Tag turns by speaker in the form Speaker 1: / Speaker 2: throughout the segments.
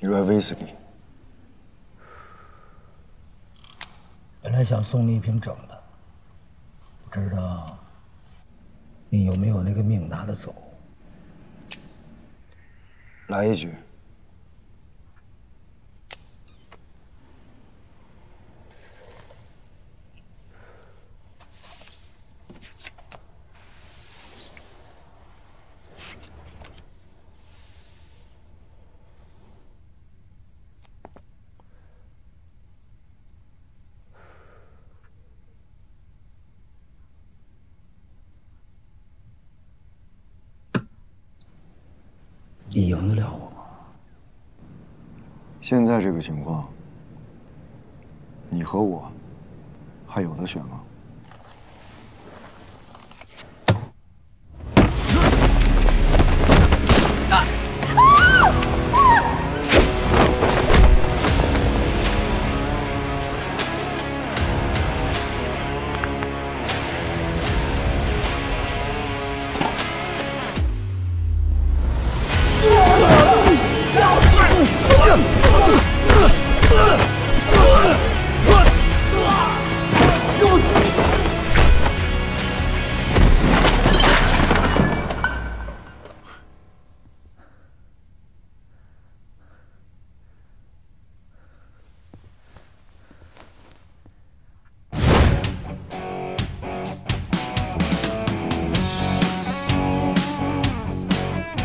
Speaker 1: 热爱威士忌。
Speaker 2: 本来想送你一瓶整的，不知道你有没有那个命拿得走？
Speaker 1: 来一局。
Speaker 2: 你赢得了我吗？
Speaker 1: 现在这个情况，你和我还有的选吗？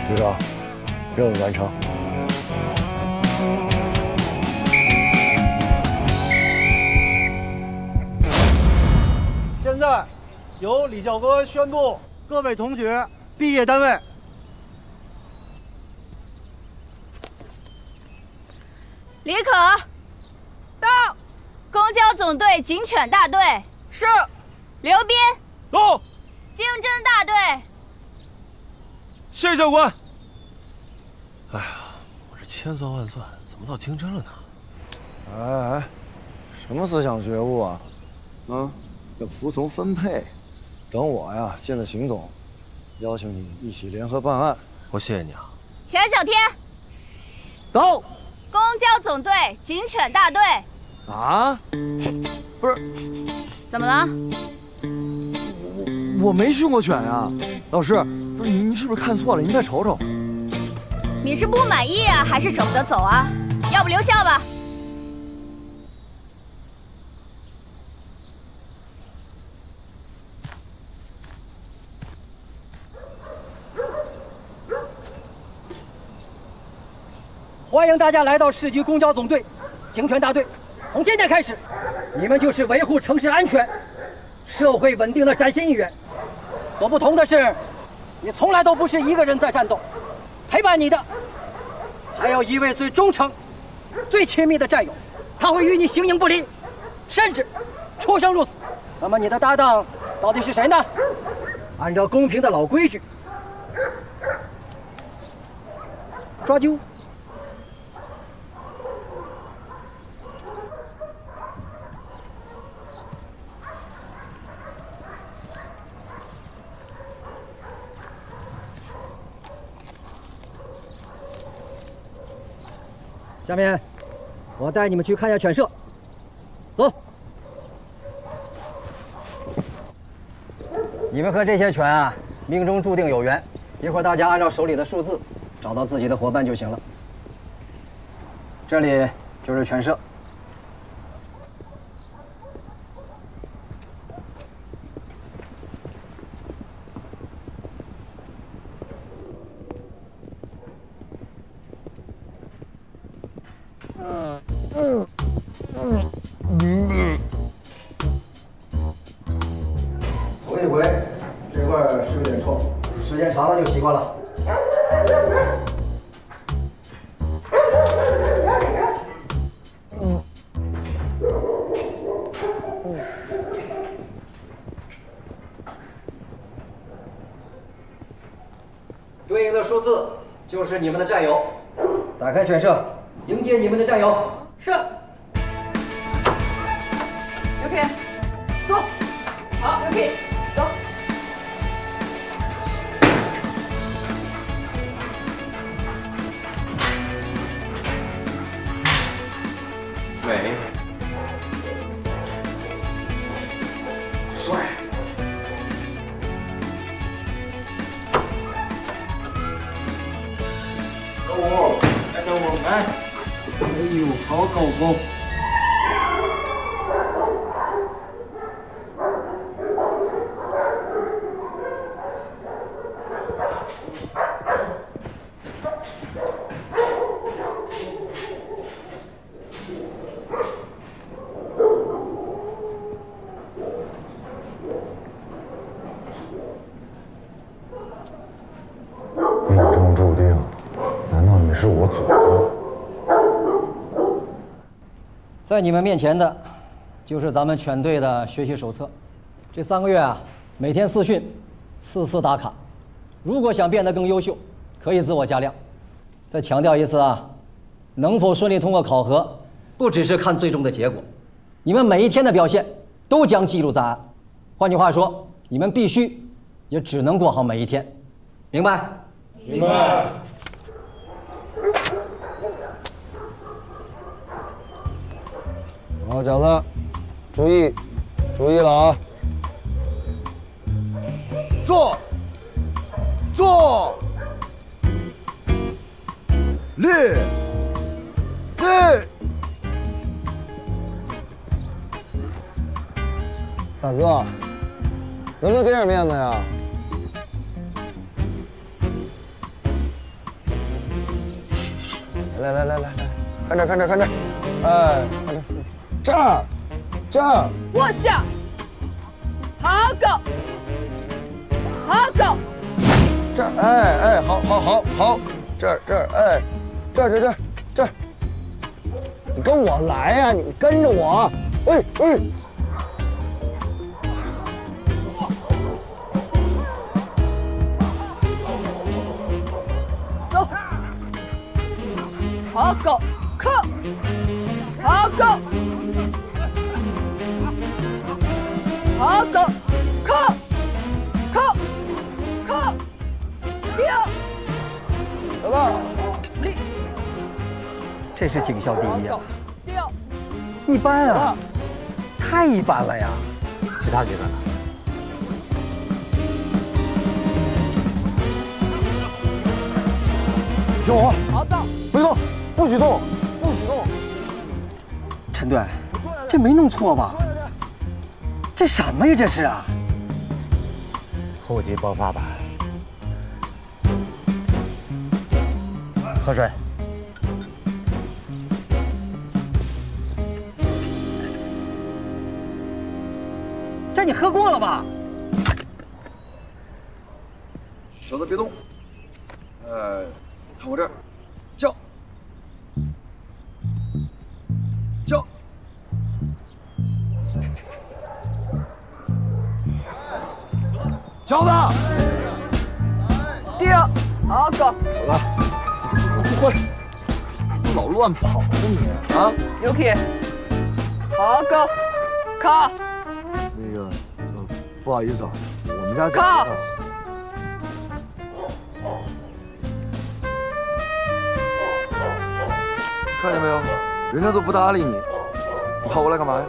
Speaker 1: 队长，任务完成。
Speaker 3: 现在由李教官宣布各位同学毕业单位。
Speaker 4: 李可，到。公交总队警犬大队是。刘斌，
Speaker 5: 到。
Speaker 4: 经侦大队。
Speaker 5: 谢谢教官。哎呀，我这千算万算，怎么到经侦了呢？
Speaker 1: 哎，什么思想觉悟啊？要服从分配。等我呀见了邢总，邀请你一起联合办案。
Speaker 5: 我谢谢你啊。
Speaker 4: 钱小天，
Speaker 3: 到。
Speaker 4: 公交总队警犬大队。
Speaker 3: 啊？不是，
Speaker 4: 怎么了？
Speaker 3: 我没训过犬呀，老师，不是您是不是看错了？您再瞅瞅。
Speaker 4: 你是不满意啊，还是舍不得走啊？要不留校吧。
Speaker 3: 欢迎大家来到市级公交总队警犬大队。从今天开始，你们就是维护城市安全、社会稳定的崭新一员。所不同的是，你从来都不是一个人在战斗，陪伴你的还有一位最忠诚、最亲密的战友，他会与你形影不离，甚至出生入死。那么你的搭档到底是谁呢？按照公平的老规矩，抓阄。下面，我带你们去看一下犬舍。走。你们和这些犬啊，命中注定有缘。一会儿大家按照手里的数字，找到自己的伙伴就行了。这里就是犬舍。头一回，这味儿是有点冲，时间长了就习惯了。对应的数字就是你们的战友。打开犬舍，迎接你们的战友。
Speaker 6: 是。刘品，走。好，刘品，走。
Speaker 5: 美，
Speaker 3: 帅。
Speaker 5: 小五，来小五，来。
Speaker 3: 哎呦，好狗狗。
Speaker 1: 命中注定，难道你是我祖宗？
Speaker 3: 在你们面前的，就是咱们犬队的学习手册。这3个月啊，每天4训，次打卡。如果想变得更优秀，可以自我加量。再强调一次啊，能否顺利通过考核，不只是看最终的结果，你们每一天的表现都将记录在案。换句话说，你们必须，也只能过好每一天，明白？
Speaker 5: 明白。
Speaker 1: 好，小子，注意了啊！坐，立，大哥，能不能给点面子呀？来，看这，哎，看这儿，
Speaker 6: 卧下，好狗，
Speaker 1: 这儿，哎，好，这儿，哎，这儿，你跟我来呀，你跟着我，哎，
Speaker 6: 走，好狗，靠，好狗，好狗，靠，掉，
Speaker 1: 小子，
Speaker 6: 立，
Speaker 3: 这是警校第一啊！
Speaker 6: 掉，
Speaker 3: 一般啊，太一般了呀！
Speaker 5: 其他阶段呢？
Speaker 1: 听我，
Speaker 6: 好狗，
Speaker 1: 别动，不许动！
Speaker 3: 陈队，这没弄错吧？这什么呀？这是啊！
Speaker 5: 后级爆发版。
Speaker 3: 喝水。你喝过了吧？
Speaker 1: 小子别动，看我这儿，叫，叫。小子，
Speaker 6: 定，好走。
Speaker 1: 小子，过来，老乱跑呢你啊！
Speaker 6: 牛皮，好go，靠。
Speaker 1: 那个，不好意思啊，我们家
Speaker 6: 靠。
Speaker 1: 看见没有，人家都不搭理你，你跑过来干嘛呀？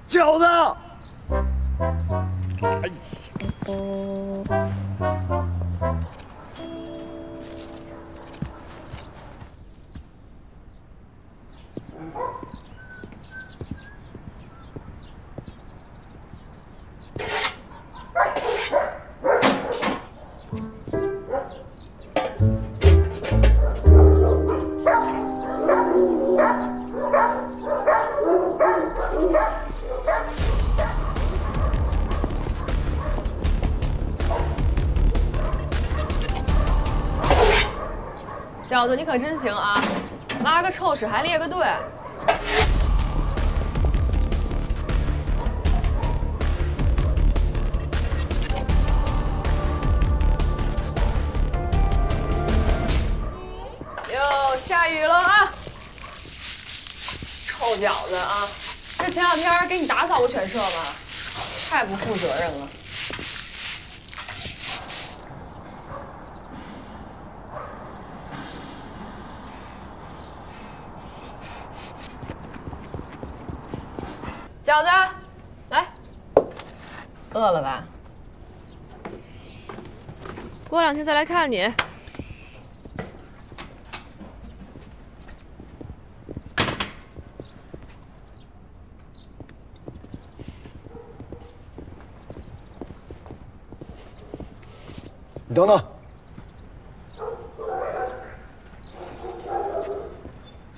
Speaker 1: 饺子！哎呀！
Speaker 6: 饺子，你可真行啊！拉个臭屎还列个队。哟，下雨了啊！臭饺子啊！这前两天给你打扫过犬舍吗？太不负责任了。饺子，来，饿了吧？过两天再来看你。
Speaker 1: 你等等，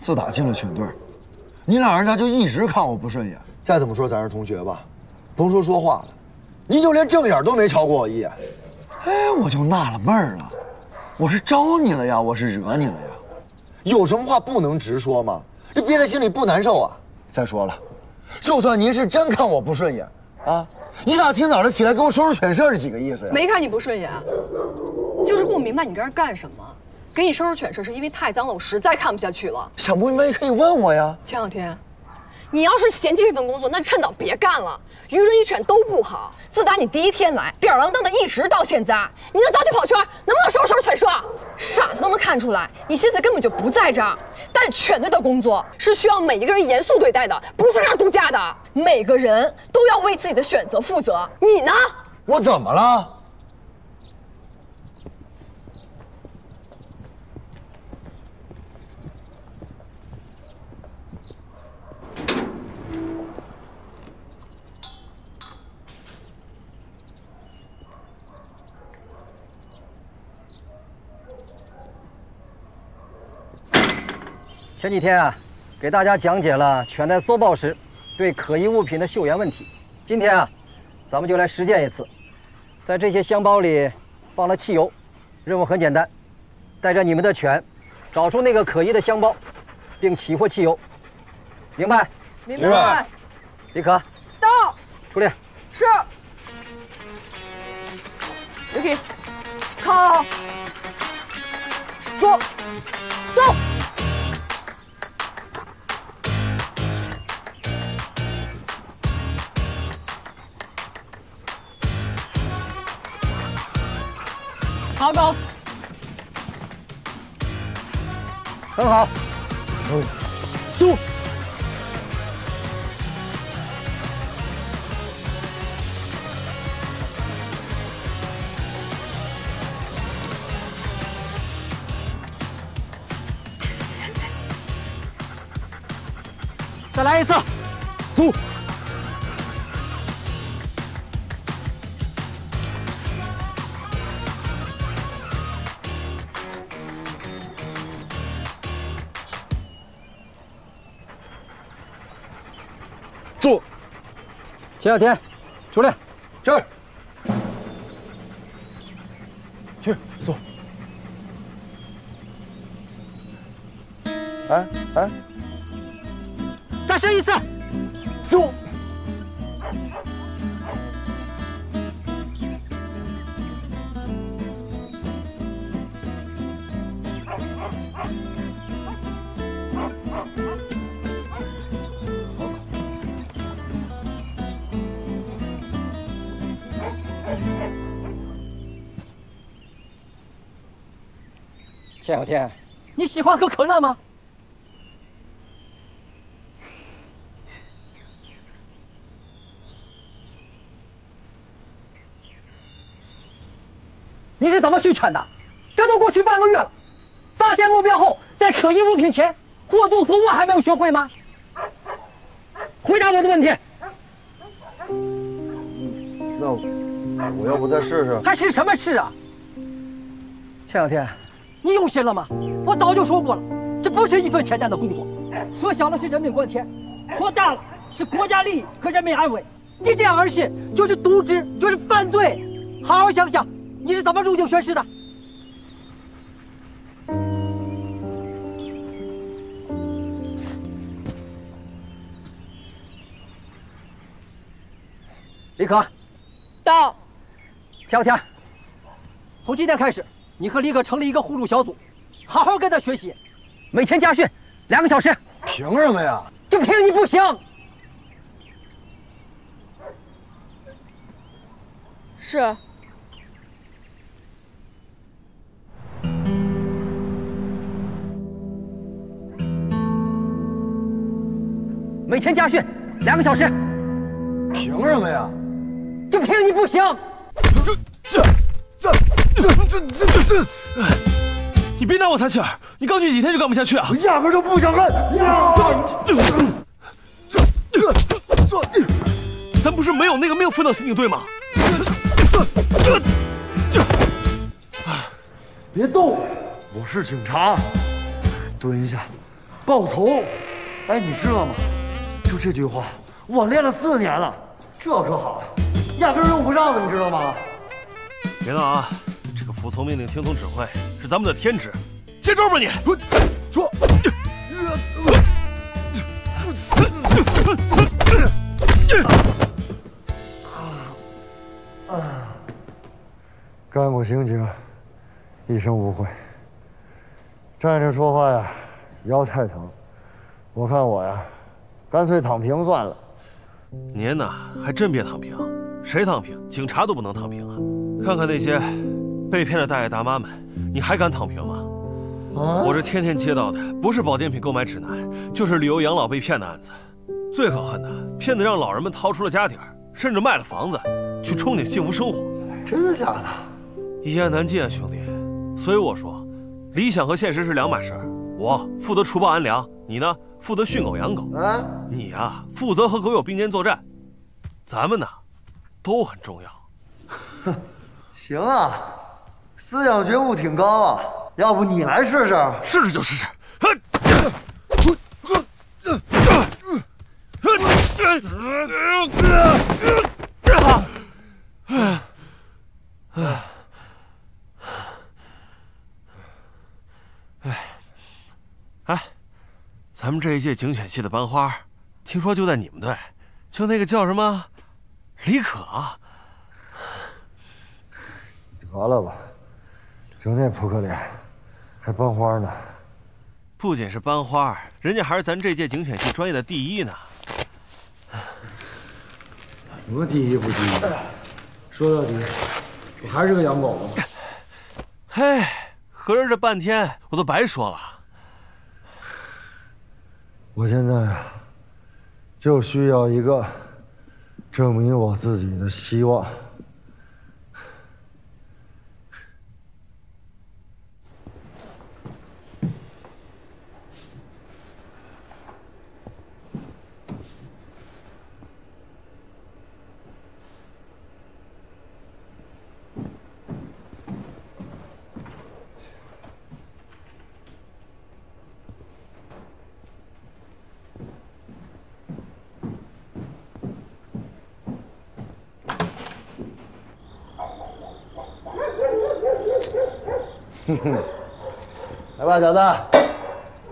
Speaker 1: 自打进了犬队，你老人家就一直看我不顺眼。再怎么说咱是同学吧，甭说话了，您就连正眼都没瞧过我一眼。哎，我就纳了闷儿了，我是招你了呀，我是惹你了呀？有什么话不能直说吗？这憋在心里不难受啊？再说了，就算您是真看我不顺眼啊，一大清早的起来给我收拾犬舍是几个意思呀？
Speaker 6: 没看你不顺眼，就是不明白你搁这干什么。给你收拾犬舍是因为太脏了，我实在看不下去了。
Speaker 1: 想不明白也可以问我呀。
Speaker 6: 前两天。你要是嫌弃这份工作，那趁早别干了。于人于犬都不好。自打你第一天来，吊儿郎当的一直到现在，你能早起跑圈，能不能收拾收拾犬舍？傻子都能看出来，你心思根本就不在这儿。但犬队的工作是需要每一个人严肃对待的，不是这样度假的。每个人都要为自己的选择负责。你呢？
Speaker 1: 我怎么了？
Speaker 3: 前几天啊，给大家讲解了犬在搜爆时对可疑物品的嗅源问题。今天啊，咱们就来实践一次。在这些箱包里放了汽油，任务很简单，带着你们的犬找出那个可疑的箱包，并起获汽油。明白？
Speaker 6: 明白。
Speaker 3: 李可，
Speaker 6: 到。
Speaker 3: 出列。
Speaker 6: 是。Yuki， 靠好。坐。走。好狗。
Speaker 3: 很好。走。再来一次。走。坐。钱小天，出列。
Speaker 1: 这儿。去，走。哎。
Speaker 3: 再试一次。
Speaker 1: 走。
Speaker 3: 钱小天，你喜欢喝可乐吗？你是怎么训犬的？这都过去半个月了，发现目标后，在可疑物品前或多或少还没有学会吗？回答我的问题。
Speaker 1: 那我要不再试试？
Speaker 3: 还试什么试啊？钱小天，你用心了吗？我早就说过了，这不是一份简单的工作。说小了是人命关天，说大了是国家利益和人民安危。你这样儿戏就是渎职，就是犯罪。好好想想，你是怎么入境宣誓的？李可，
Speaker 6: 到。
Speaker 3: 钱小天，从今天开始，你和李可成立一个互助小组，好好跟他学习，每天家训2个小时。
Speaker 1: 凭什么呀？
Speaker 3: 就凭你不行。
Speaker 6: 是。
Speaker 3: 每天家训2个小时。
Speaker 1: 凭什么呀？
Speaker 3: 就凭你不行。
Speaker 5: 这，你别拿我撒气儿！你刚去几天就干不下去啊？
Speaker 1: 我压根就不想干。
Speaker 5: 咱不是没有分到刑警队吗？
Speaker 1: 别动！我是警察。蹲下，抱头。哎，你知道吗？就这句话，我练了4年了，这可好呀，压根用不上了，你知道吗？
Speaker 5: 别闹啊！这个服从命令、听从指挥是咱们的天职。接招吧你！
Speaker 1: 说。干过刑警，一生无悔。站着说话呀，腰太疼。我看我呀，干脆躺平算了。
Speaker 5: 您呐，还真别躺平。谁躺平？警察都不能躺平啊！看看那些被骗的大爷大妈们，你还敢躺平吗？我这天天接到的不是保健品购买指南，就是旅游养老被骗的案子。最可恨的，骗子让老人们掏出了家底儿，甚至卖了房子，去憧憬幸福生活。
Speaker 1: 真的假的？
Speaker 5: 一言难尽啊，兄弟。所以我说，理想和现实是2码事。我负责除暴安良，你呢负责训狗养狗。你啊负责和狗友并肩作战。咱们呢，都很重要。
Speaker 1: 哼，行啊，思想觉悟挺高啊。要不你来试试？
Speaker 5: 试试就试试。哎，咱们这一届警犬系的班花，听说就在你们队，就那个叫什么李可。
Speaker 1: 得了吧，就那扑克脸，还班花呢。
Speaker 5: 不仅是班花，人家还是咱这届警犬系专业的第一呢。
Speaker 1: 什么第一不第一？说到底，我还是个养狗的。
Speaker 5: 嘿，合着这半天我都白说了。
Speaker 1: 我现在啊，就需要一个证明我自己的希望。来吧，小子，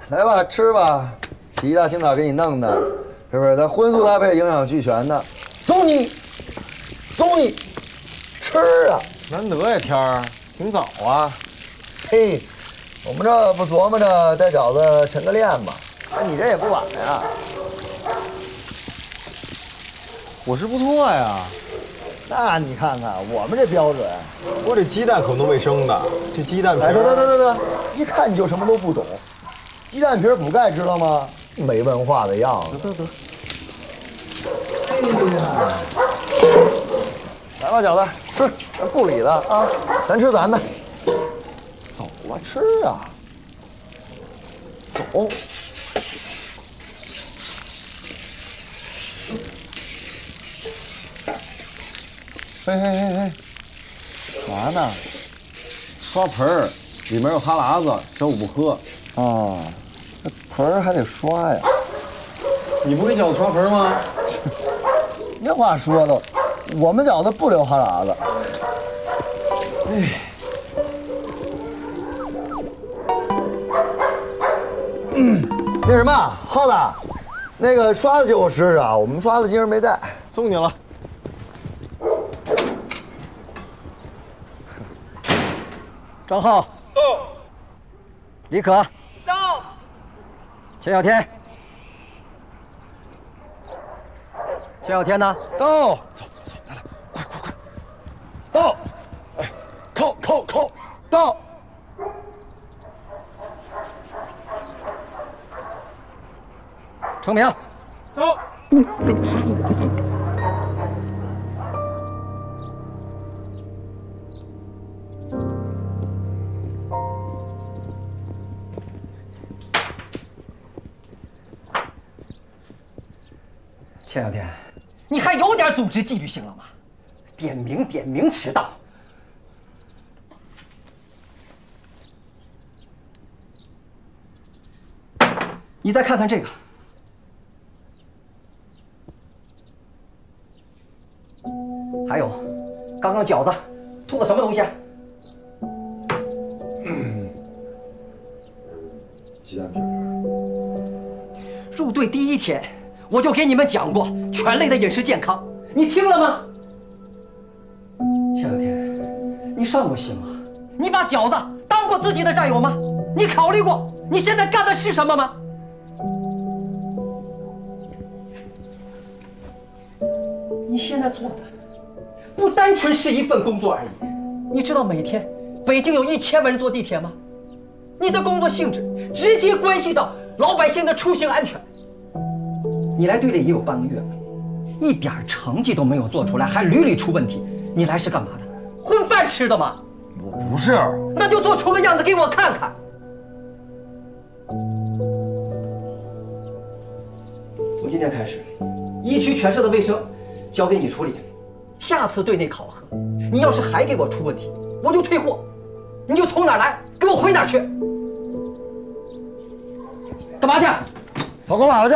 Speaker 1: 来吧，吃吧，起一大清早给你弄的，是不是？咱荤素搭配，营养俱全的。走你，走你，吃啊！
Speaker 7: 难得呀，天儿挺早啊。
Speaker 1: 嘿，我们这不琢磨着带饺子晨个练吗？那你这也不晚呀。
Speaker 7: 伙食不错呀。
Speaker 1: 那你看看我们这标准，
Speaker 7: 我这鸡蛋可都卫生的，这鸡蛋皮。
Speaker 1: 哎，得，一看你就什么都不懂。鸡蛋皮补钙，知道吗？没文化的样子。得。来吧，饺子，吃，咱不理他啊，咱吃咱的。走啊，吃啊，走。
Speaker 7: 嘿，嘛呢？刷盆儿，里面有哈喇子，小五不喝。
Speaker 1: 啊，这盆儿还得刷呀。
Speaker 7: 你不给饺子刷盆吗？
Speaker 1: 那话说的，我们饺子不留哈喇子。那什么，耗子，那个刷子借我试试啊，我们刷子今儿没带。
Speaker 7: 送你了。
Speaker 3: 张浩到，李可
Speaker 6: 到，
Speaker 3: 钱小天，钱小天呢？
Speaker 1: 到，走，来，快，到，哎，扣，到。
Speaker 3: 程明，
Speaker 7: 到。
Speaker 3: 钱小天，你还有点组织纪律性了吗？点名迟到。你再看看这个，还有，刚刚饺子吐的什么东西？
Speaker 1: 鸡蛋皮。
Speaker 3: 入队第一天，我就给你们讲过犬类的饮食健康，你听了吗？钱小天，你上过心吗？你把饺子当过自己的战友吗？你考虑过你现在干的是什么吗？你现在做的不单纯是一份工作而已。你知道每天北京有1000万人坐地铁吗？你的工作性质直接关系到老百姓的出行安全。你来队里也有半个月了，一点成绩都没有做出来，还屡出问题。你来是干嘛的？混饭吃的吗？
Speaker 1: 我不是。
Speaker 3: 那就做出个样子给我看看。从今天开始，1区犬舍的卫生交给你处理。下次队内考核，你要是还给我出问题，我就退货，你就从哪儿来，给我回哪儿去。干嘛去？
Speaker 1: 扫狗粑粑去。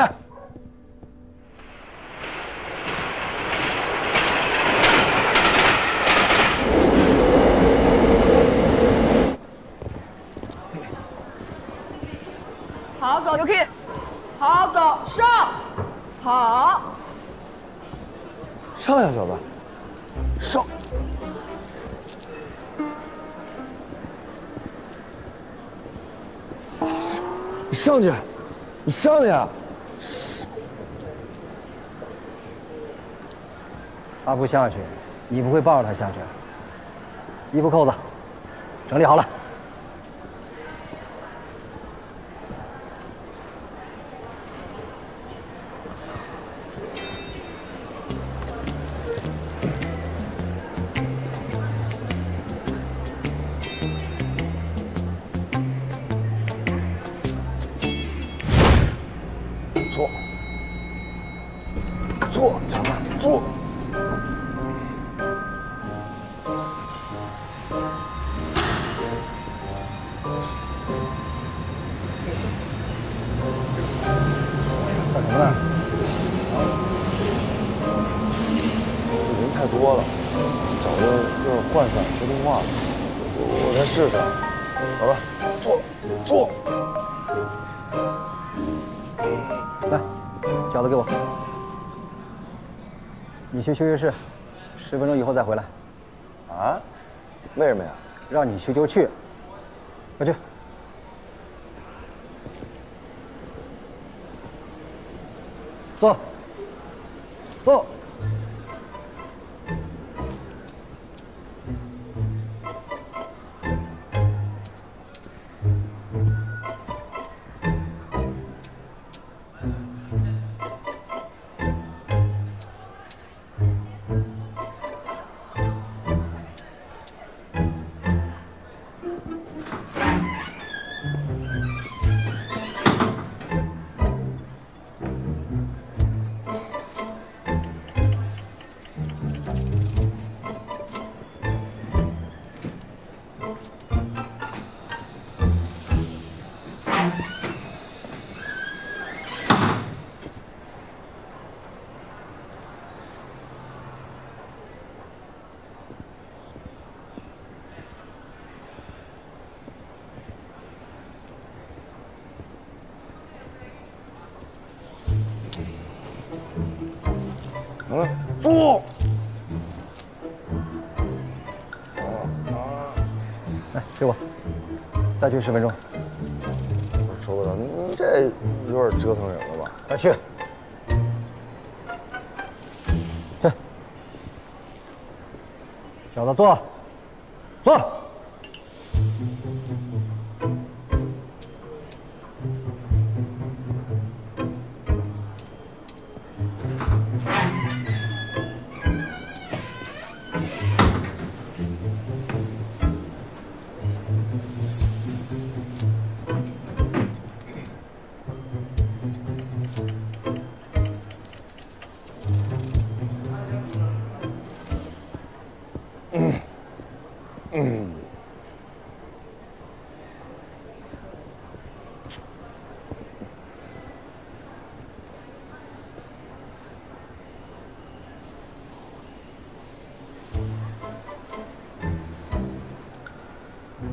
Speaker 6: 狗 Yuki， 好狗上，好，
Speaker 1: 上呀，小子，上！你上去，你上呀！
Speaker 3: 他不下去，你不会抱着他下去。衣服扣子整理好了。
Speaker 1: 坐，强子，坐。
Speaker 3: 干什么呢？
Speaker 1: 人太多了，找个地儿涣散说电话。我再试试。好了，坐。
Speaker 3: 来，饺子给我。 你去休息室，10分钟以后再回来。
Speaker 1: 啊？为什么呀？
Speaker 3: 让你去就去，快去。坐。坐。
Speaker 1: 坐。
Speaker 3: 来，给我，再去10分钟。
Speaker 1: 周队长，您这有点折腾人了吧？
Speaker 3: 快去。去。小子坐。坐。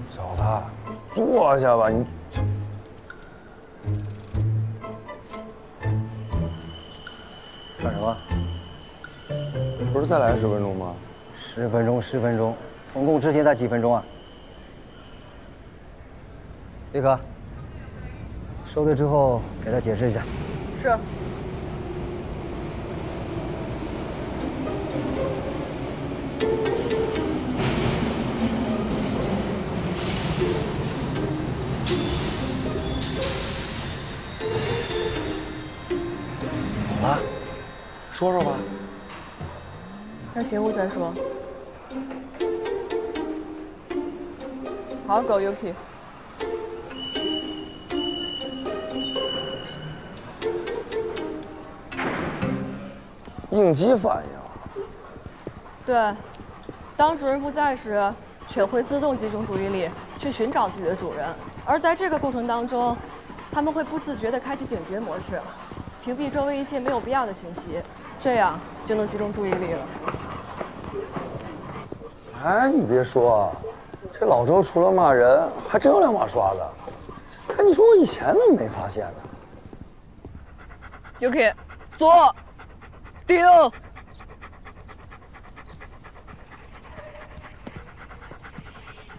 Speaker 1: 小子，坐下吧，你。
Speaker 3: 干什么？
Speaker 1: 不是再来10分钟吗
Speaker 3: ？10分钟，10分钟，总共之前才几分钟啊？李可，收队之后给他解释一下。
Speaker 6: 是。
Speaker 1: 怎么了？说说吧。
Speaker 6: 先勤务再说。好狗 Yuki。
Speaker 1: 应激反应。
Speaker 6: 对，当主人不在时，犬会自动集中注意力去寻找自己的主人，而在这个过程当中，它们会不自觉地开启警觉模式，屏蔽周围一切没有必要的信息，这样就能集中注意力了。
Speaker 1: 哎，你别说，这老周除了骂人，还真有2把刷子。哎，你说我以前怎么没发现呢？
Speaker 6: Yuki， 左，定。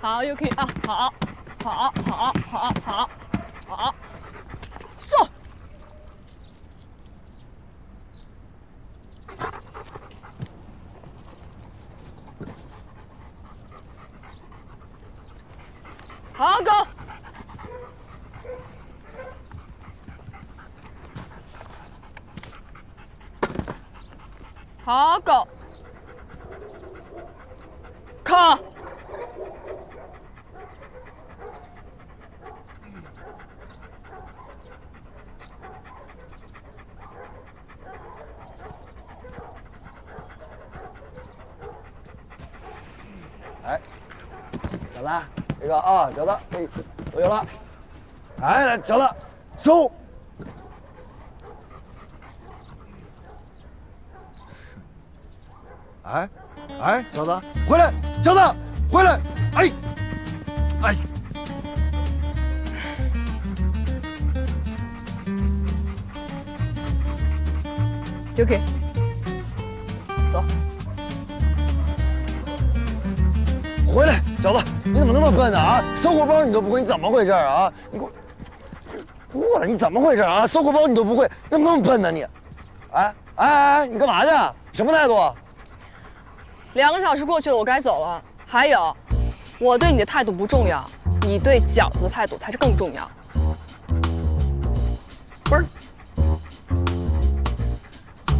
Speaker 6: 好 ，Yuki 啊，好，速。好，go。好，go。靠。
Speaker 1: 哎，小子，这个啊，小子，哎，我有了。哎，来，小子，收。哎，哎，小子，回来，小子，回来，哎，哎。
Speaker 6: Yuki， 走。
Speaker 1: 回来，小子，你怎么那么笨呢？啊，收货包你都不会，你怎么回事啊？你给我过来，你怎么回事啊？收货包你都不会，怎么那么笨呢你？哎哎哎，你干嘛去？什么态度
Speaker 6: ？2个小时过去了，我该走了。还有，我对你的态度不重要，你对饺子的态度才是更重要。
Speaker 1: 不是，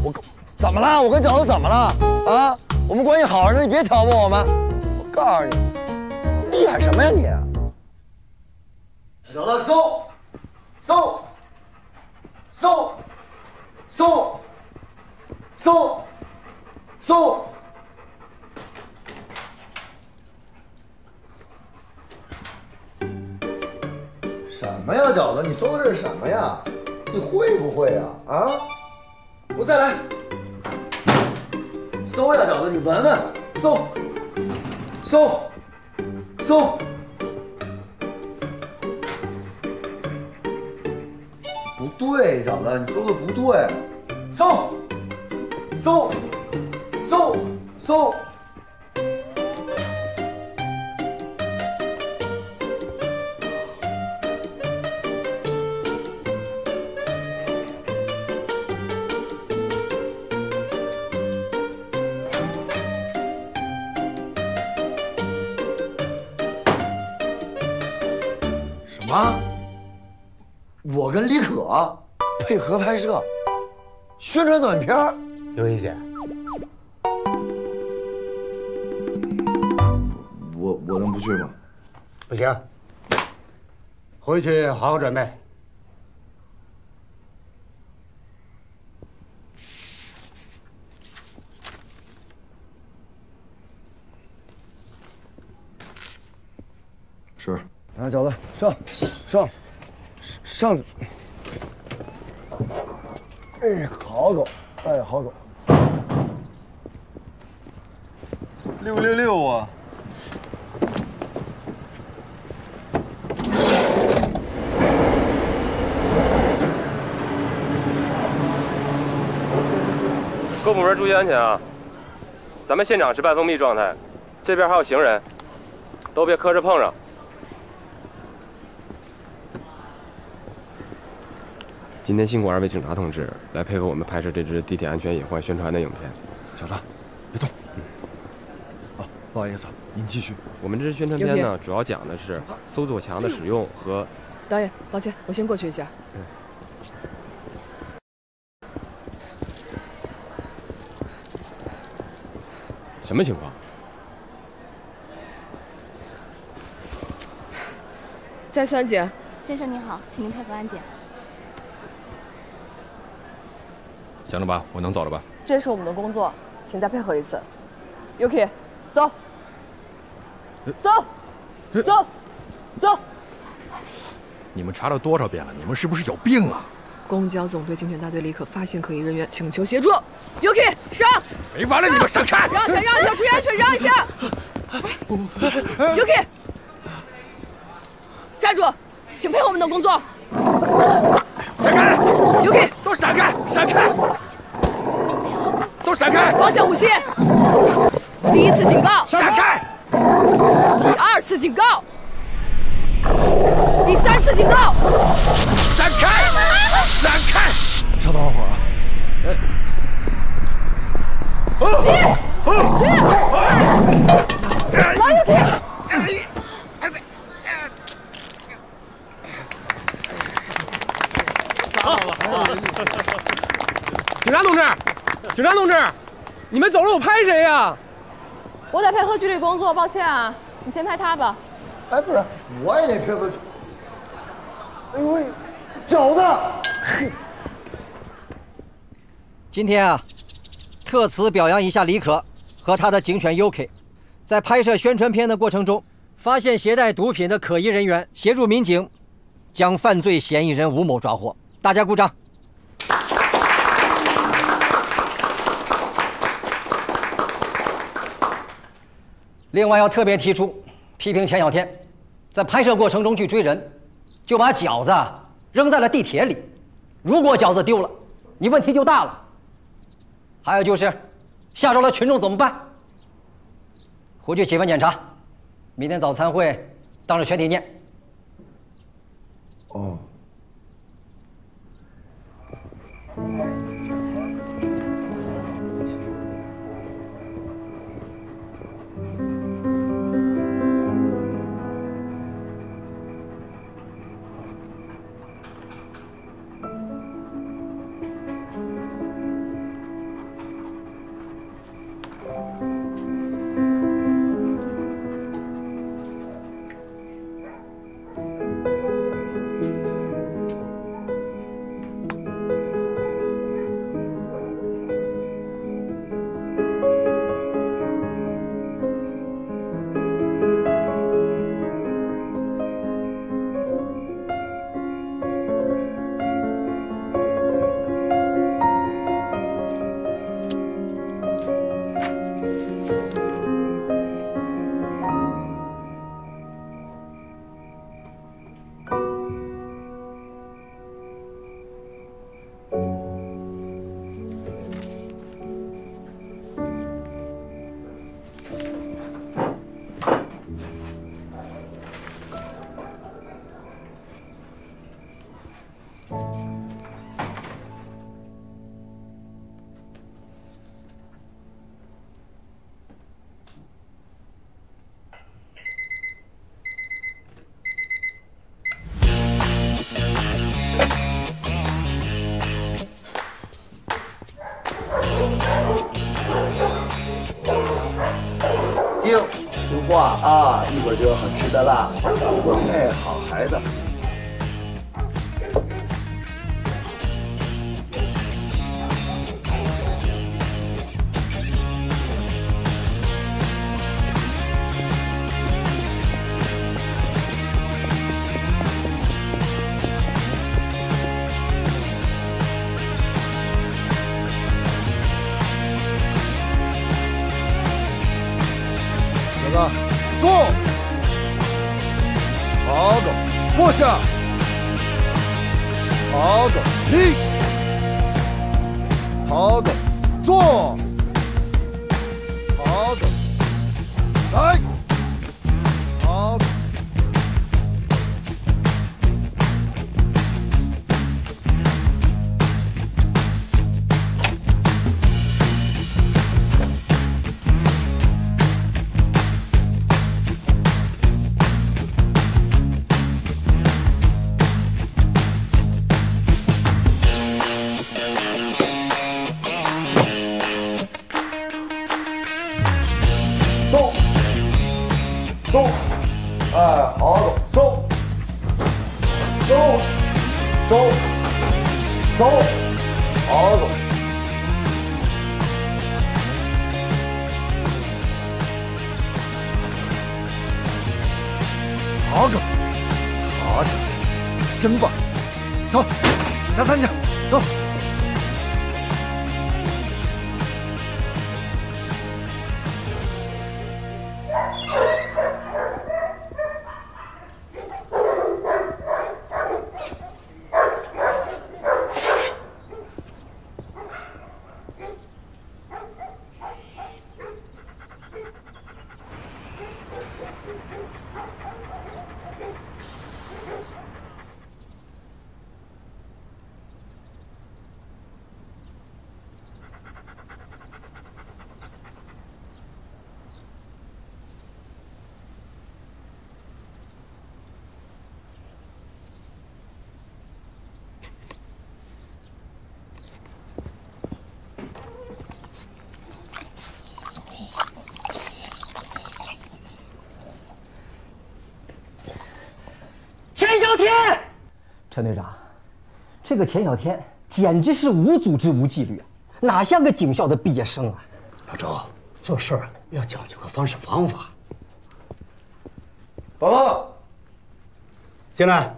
Speaker 1: 我怎么了？我跟饺子怎么了？啊，我们关系好着呢，你别挑拨我们。我告诉你，你演什么呀你？饺子收，收，收，收，收，收。什么呀，饺子？你搜的这是什么呀？你会不会呀？啊！我再来。搜呀，饺子，你闻闻，搜，搜，搜。不对，饺子，你搜的不对。搜，搜，搜，搜。啊！我跟李可配合拍摄宣传短片。
Speaker 8: 刘一姐，
Speaker 1: 我能不去吗？
Speaker 8: 不行，回去好好准备。
Speaker 1: 是。来，饺子，上！哎，好狗，哎，好狗。
Speaker 7: 666啊！
Speaker 9: 各部门注意安全啊！咱们现场是半封闭状态，这边还有行人，都别磕着碰上。
Speaker 10: 今天辛苦2位警察同志来配合我们拍摄这支地铁安全隐患宣传的影片。
Speaker 1: 小子，别动。哦，不好意思，您继续。
Speaker 10: 我们这支宣传片呢，主要讲的是搜索墙的使用和……
Speaker 6: 导演，抱歉，我先过去一下。
Speaker 10: 什么情况？
Speaker 6: 再次安检。
Speaker 4: 先生您好，请您配合安检。
Speaker 10: 行了吧，我能走了吧？
Speaker 6: 这是我们的工作，请再配合一次。Yuki， 搜，搜，搜，搜。
Speaker 11: 你们查了多少遍了？你们是不是有病啊？
Speaker 6: 公交总队警犬大队李可发现可疑人员，请求协助。Yuki， 上！
Speaker 11: 没完了，你们闪开！
Speaker 6: 让一下，让一下，注意安全，让一下。Yuki， 站住，请配合我们的工作。
Speaker 11: 闪开
Speaker 6: ！Yuki，
Speaker 11: 都闪
Speaker 10: 闪开！闪开！都闪开！
Speaker 6: 放下武器！第1次警告！
Speaker 10: 闪开！
Speaker 6: 第2次警告！第3次警告！
Speaker 10: 闪开！闪开！
Speaker 1: 稍等会儿啊！
Speaker 6: 起！老友听！
Speaker 10: 警察同志，警察同志，你们走了，我拍谁呀？
Speaker 6: 我得配合局里工作，抱歉啊，你先拍他吧。
Speaker 1: 哎，不是，我也得配合。哎呦喂，饺子！嘿，
Speaker 3: 今天啊，特此表扬一下李可和他的警犬 UK， 在拍摄宣传片的过程中，发现携带毒品的可疑人员，协助民警将犯罪嫌疑人吴某抓获。大家鼓掌。另外要特别提出，批评钱小天在拍摄过程中去追人，就把饺子扔在了地铁里。如果饺子丢了，你问题就大了。还有就是，吓着了群众怎么办？回去写份检查，明天早餐会当着全体念。
Speaker 1: 哦。听话啊，一会儿就有好吃的啦。哎，好孩子。坐，好狗，坐下，好狗，立，好狗，坐，好狗，来，好狗。松，哎，好狗，松，松，松，松，好狗。好狗，好小子，真棒！走，加餐去，走。
Speaker 3: 小天，陈队长，这个钱小天简直是无组织无纪律啊，哪像个警校的毕业生啊！
Speaker 8: 老周，做事儿要讲究个方式方法。
Speaker 1: 宝宝，
Speaker 8: 进来。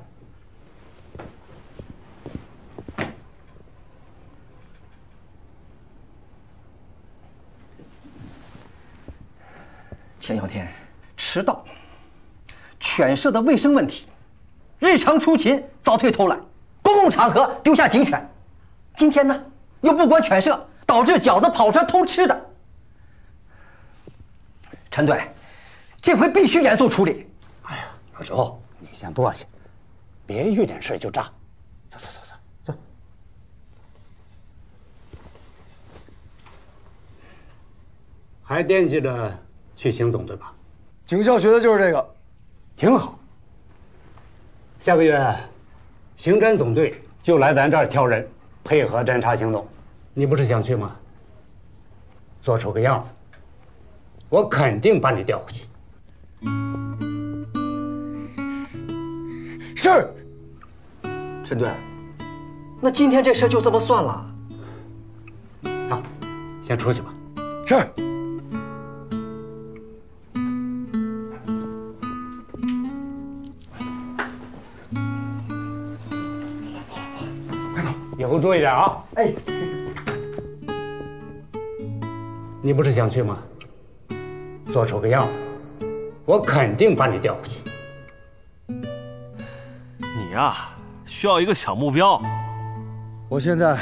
Speaker 3: 钱小天，迟到，犬舍的卫生问题，日常出勤早退偷懒，公共场合丢下警犬，今天呢又不管犬舍，导致饺子跑出来偷吃的。陈队，这回必须严肃处理。
Speaker 8: 哎呀，老周，你先坐下，别遇点事就炸。走。还惦记着去邢总对吧？
Speaker 1: 警校学的就是这个，
Speaker 8: 挺好。下个月，刑侦总队就来咱这儿挑人，配合侦查行动。你不是想去吗？做出个样子，我肯定把你调回去。
Speaker 1: 是。
Speaker 3: 陈队，那今天这事就这么算了？
Speaker 8: 好，先出去吧。
Speaker 1: 是。
Speaker 8: 以后注意点啊！
Speaker 3: 哎，
Speaker 8: 你不是想去吗？做出个样子，我肯定把你调回去。
Speaker 5: 你呀，需要一个小目标。
Speaker 1: 我现在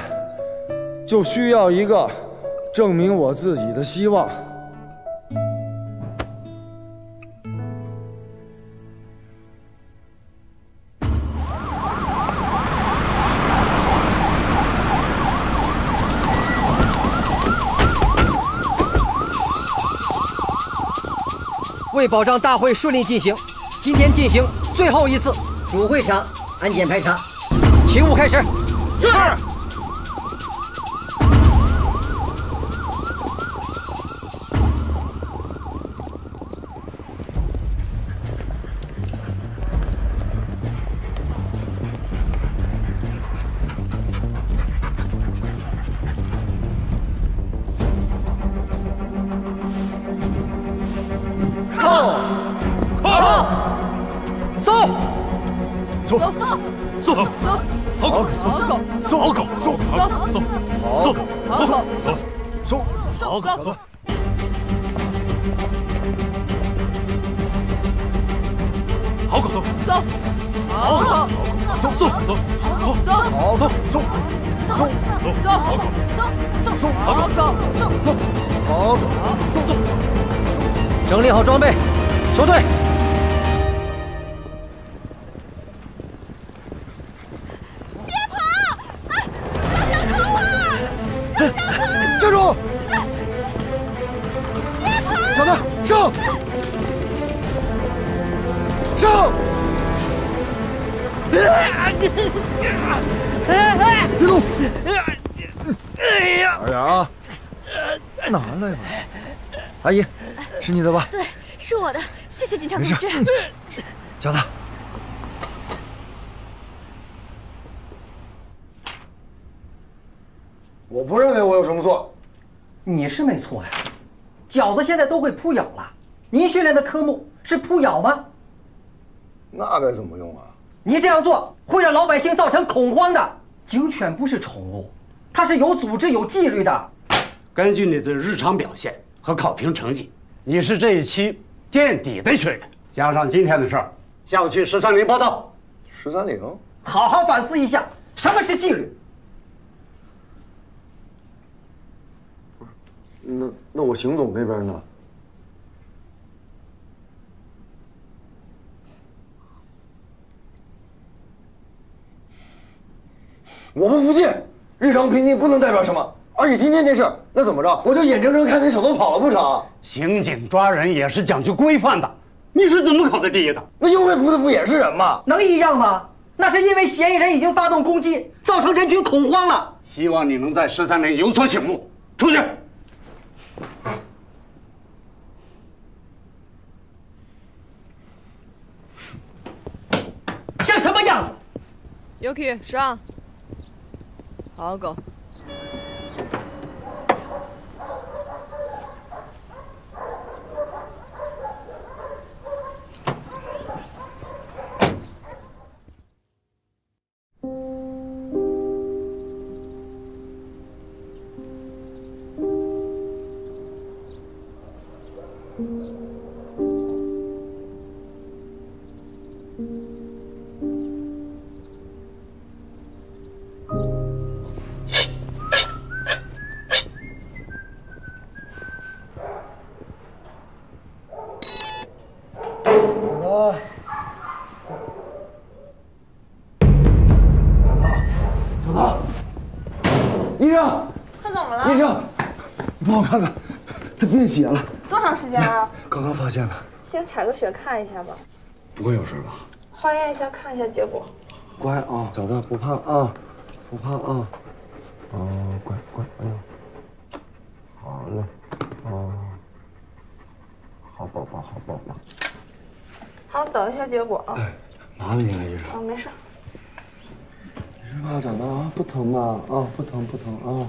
Speaker 1: 就需要一个证明我自己的希望。
Speaker 3: 为保障大会顺利进行，今天进行最后一次主会场安检排查，勤务开始。是。整理好装备，收队。
Speaker 4: 别跑！哎，小小偷啊！
Speaker 1: 站住！
Speaker 4: 别跑！
Speaker 1: 小子，上！上！别动！哎呀！二丫，拿来吧。阿姨，是你的吧？
Speaker 4: 对，是我的，谢谢警察同志。
Speaker 1: 夹他。我不认为我有什么错。
Speaker 3: 你是没错呀，饺子现在都会扑咬了。您训练的科目是扑咬吗？
Speaker 1: 那该怎么用啊？
Speaker 3: 你这样做会让老百姓造成恐慌的。警犬不是宠物，它是有组织、有纪律的。
Speaker 8: 根据你的日常表现和考评成绩，你是这一期垫底的学员。加上今天的事儿，下午去130报道。
Speaker 1: 130，
Speaker 3: 好好反思一下，什么是纪律？
Speaker 1: 那我邢总那边呢？我不服气，日常评定不能代表什么，而且今天这事，那怎么着？我就眼睁睁看那小偷跑了不成？
Speaker 8: 刑警抓人也是讲究规范的，你是怎么考的第一的？
Speaker 1: 那优惠扑的不也是人吗？
Speaker 3: 能一样吗？那是因为嫌疑人已经发动攻击，造成人群恐慌了。
Speaker 8: 希望你能在130有所醒悟。出去。
Speaker 3: 像什么样？
Speaker 6: Yuki 上，好狗。
Speaker 1: 医生，
Speaker 12: 他怎么了？
Speaker 1: 医生，你帮我看看，他变血了。
Speaker 12: 多长时间了？
Speaker 1: 刚刚发现了。
Speaker 12: 先采个血看一下吧。
Speaker 1: 不会有事吧？
Speaker 12: 化验一下，看一下结果。
Speaker 1: 乖啊，小子，不怕啊，不怕啊。哦，乖乖，哎呦，好嘞，哦，好宝宝，好宝宝。
Speaker 12: 好，等一下结果啊。
Speaker 1: 哎，麻烦你了，医生。
Speaker 12: 啊，没事。
Speaker 1: 没事吧，小子啊？不疼吧？啊，不疼不疼啊。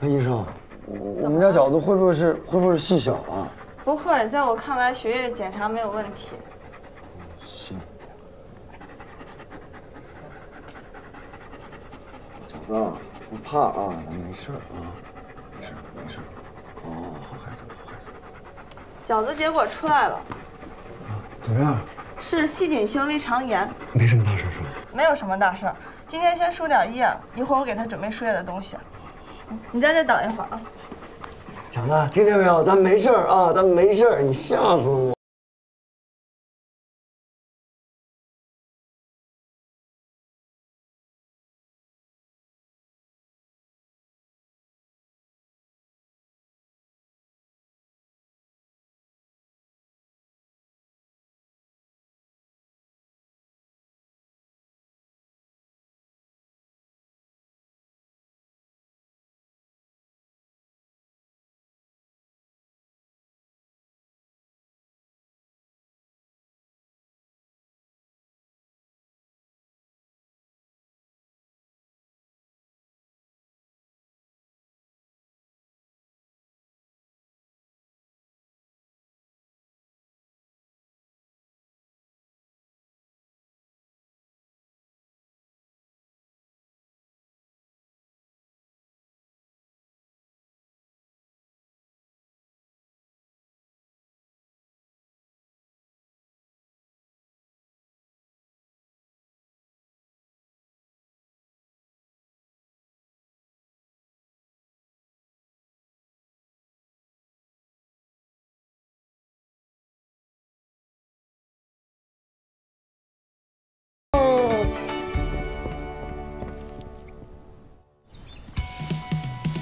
Speaker 1: 哎，医生，我们家饺子会不会是细小啊？
Speaker 12: 不会，在我看来，血液检查没有问题。
Speaker 1: 行。饺子，不怕啊，咱没事啊，没事没事。哦，好孩子，好孩子。
Speaker 12: 饺子结果出来了。
Speaker 1: 怎么样？
Speaker 12: 是细菌性胃肠炎。
Speaker 1: 没什么大事是吧？
Speaker 12: 没有什么大事儿。今天先输点液，一会儿我给他准备输液的东西。你在这等一会儿啊。
Speaker 1: 饺子，听见没有？咱没事啊，咱没事，你吓死我。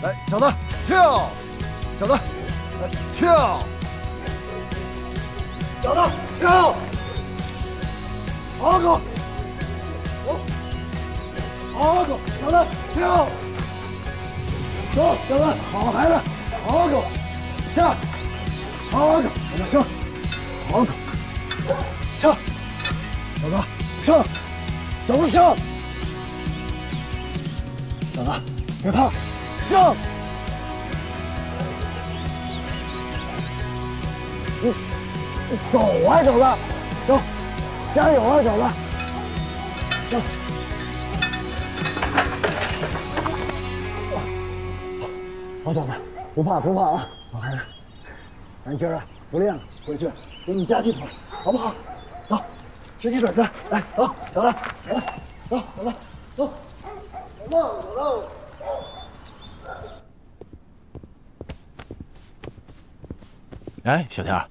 Speaker 1: 来，小子跳，小子，来跳，小子跳，好狗，好狗，小子跳，走，小子，好孩子，好狗，下，好狗，小子升，好狗，上，小子上，小子上，小子别怕。上！你走啊，小子，走，加油啊，小子，走。好小子，不怕不怕啊，好孩子，咱今儿啊不练了，回去给你加鸡腿，好不好？走，吃鸡腿去，来，走，小子，小子，走，小子，走，小子。
Speaker 13: 哎，小天儿，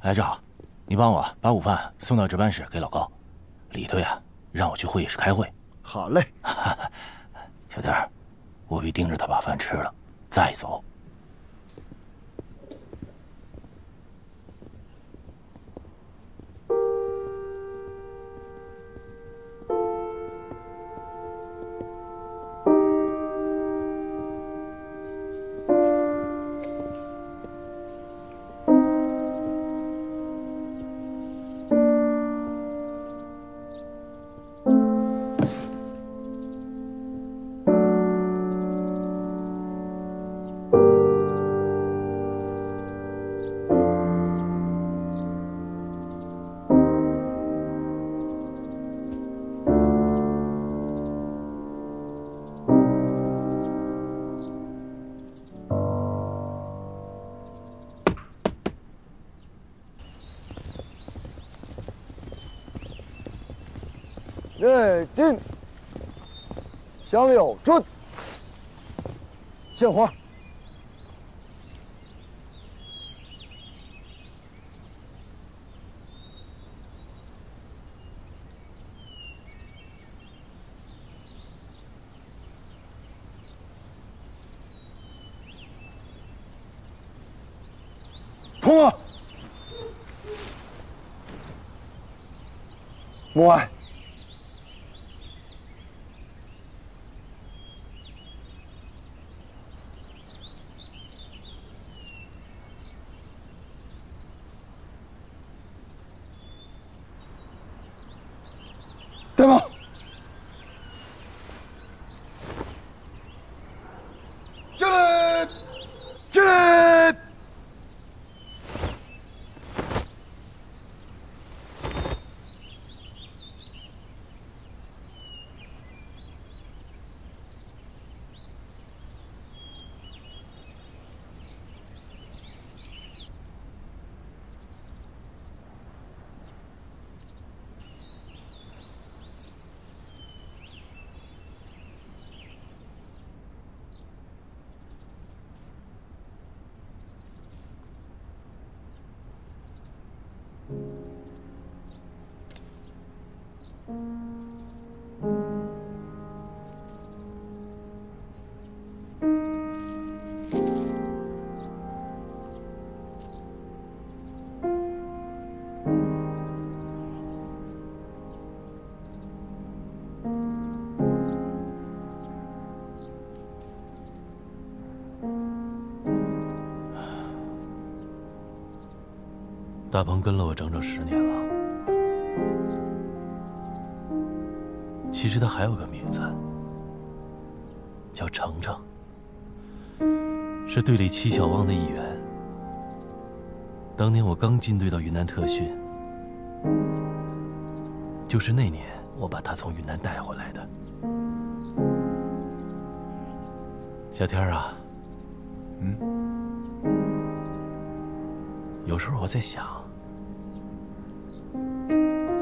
Speaker 13: 哎，正好，你帮我把午饭送到值班室给老高，里头呀让我去会议室开会。
Speaker 1: 好嘞，
Speaker 13: 小天儿，务必盯着他把饭吃了再走。
Speaker 1: 内定。向右转。献花。通啊！母爱。对吗？进来，进来。
Speaker 13: 大鹏跟了我整整10年了。其实他还有个名字，叫程程，是队里7小汪的一员。当年我刚进队到云南特训，就是那年我把他从云南带回来的。小天啊，有时候我在想，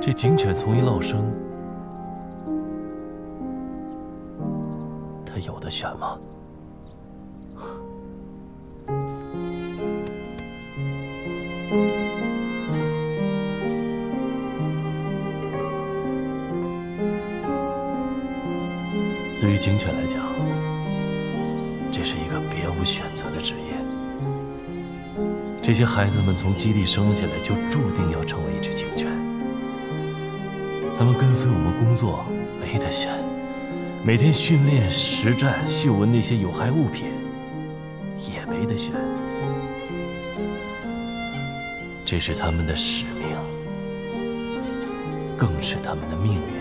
Speaker 13: 这警犬从一落生，他有的选吗？对于警犬来讲，这是一个别无选择的职业。这些孩子们从基地生下来就注定要成为一只警犬，他们跟随我们工作没得选，每天训练、实战、嗅闻那些有害物品也没得选，这是他们的使命，更是他们的命运。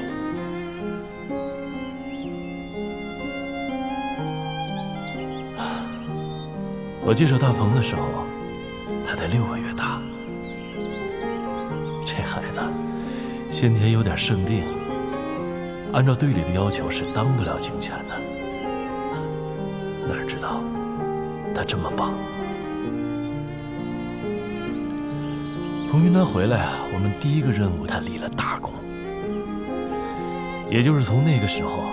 Speaker 13: 我介绍大鹏的时候，他才6个月大。这孩子先前有点肾病，按照队里的要求是当不了警犬的。哪知道他这么棒！从云南回来，我们第一个任务他立了大功，也就是从那个时候，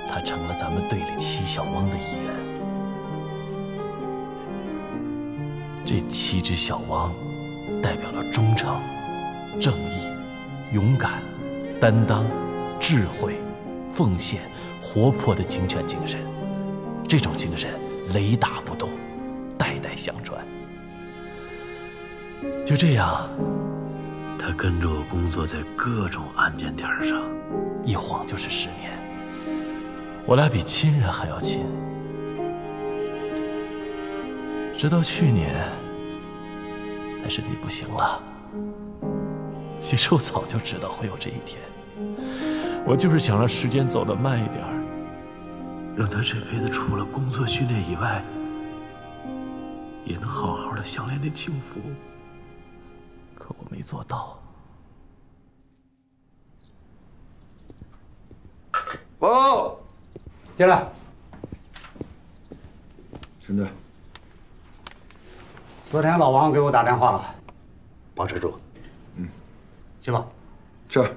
Speaker 13: 他成了咱们队里7小汪的一员。这7只小汪，代表了忠诚、正义、勇敢、担当、智慧、奉献、活泼的警犬精神。这种精神雷打不动，代代相传。就这样，他跟着我工作在各种案件点上，一晃就是10年。我俩比亲人还要亲。直到去年，他身体不行了。其实我早就知道会有这一天，我就是想让时间走得慢一点，让他这辈子除了工作训练以外，也能好好的享练点清福。可我没做到。
Speaker 1: 报告，
Speaker 8: 进来。
Speaker 1: 陈队。
Speaker 8: 昨天老王给我打电话了，保持住。去吧。
Speaker 1: 是。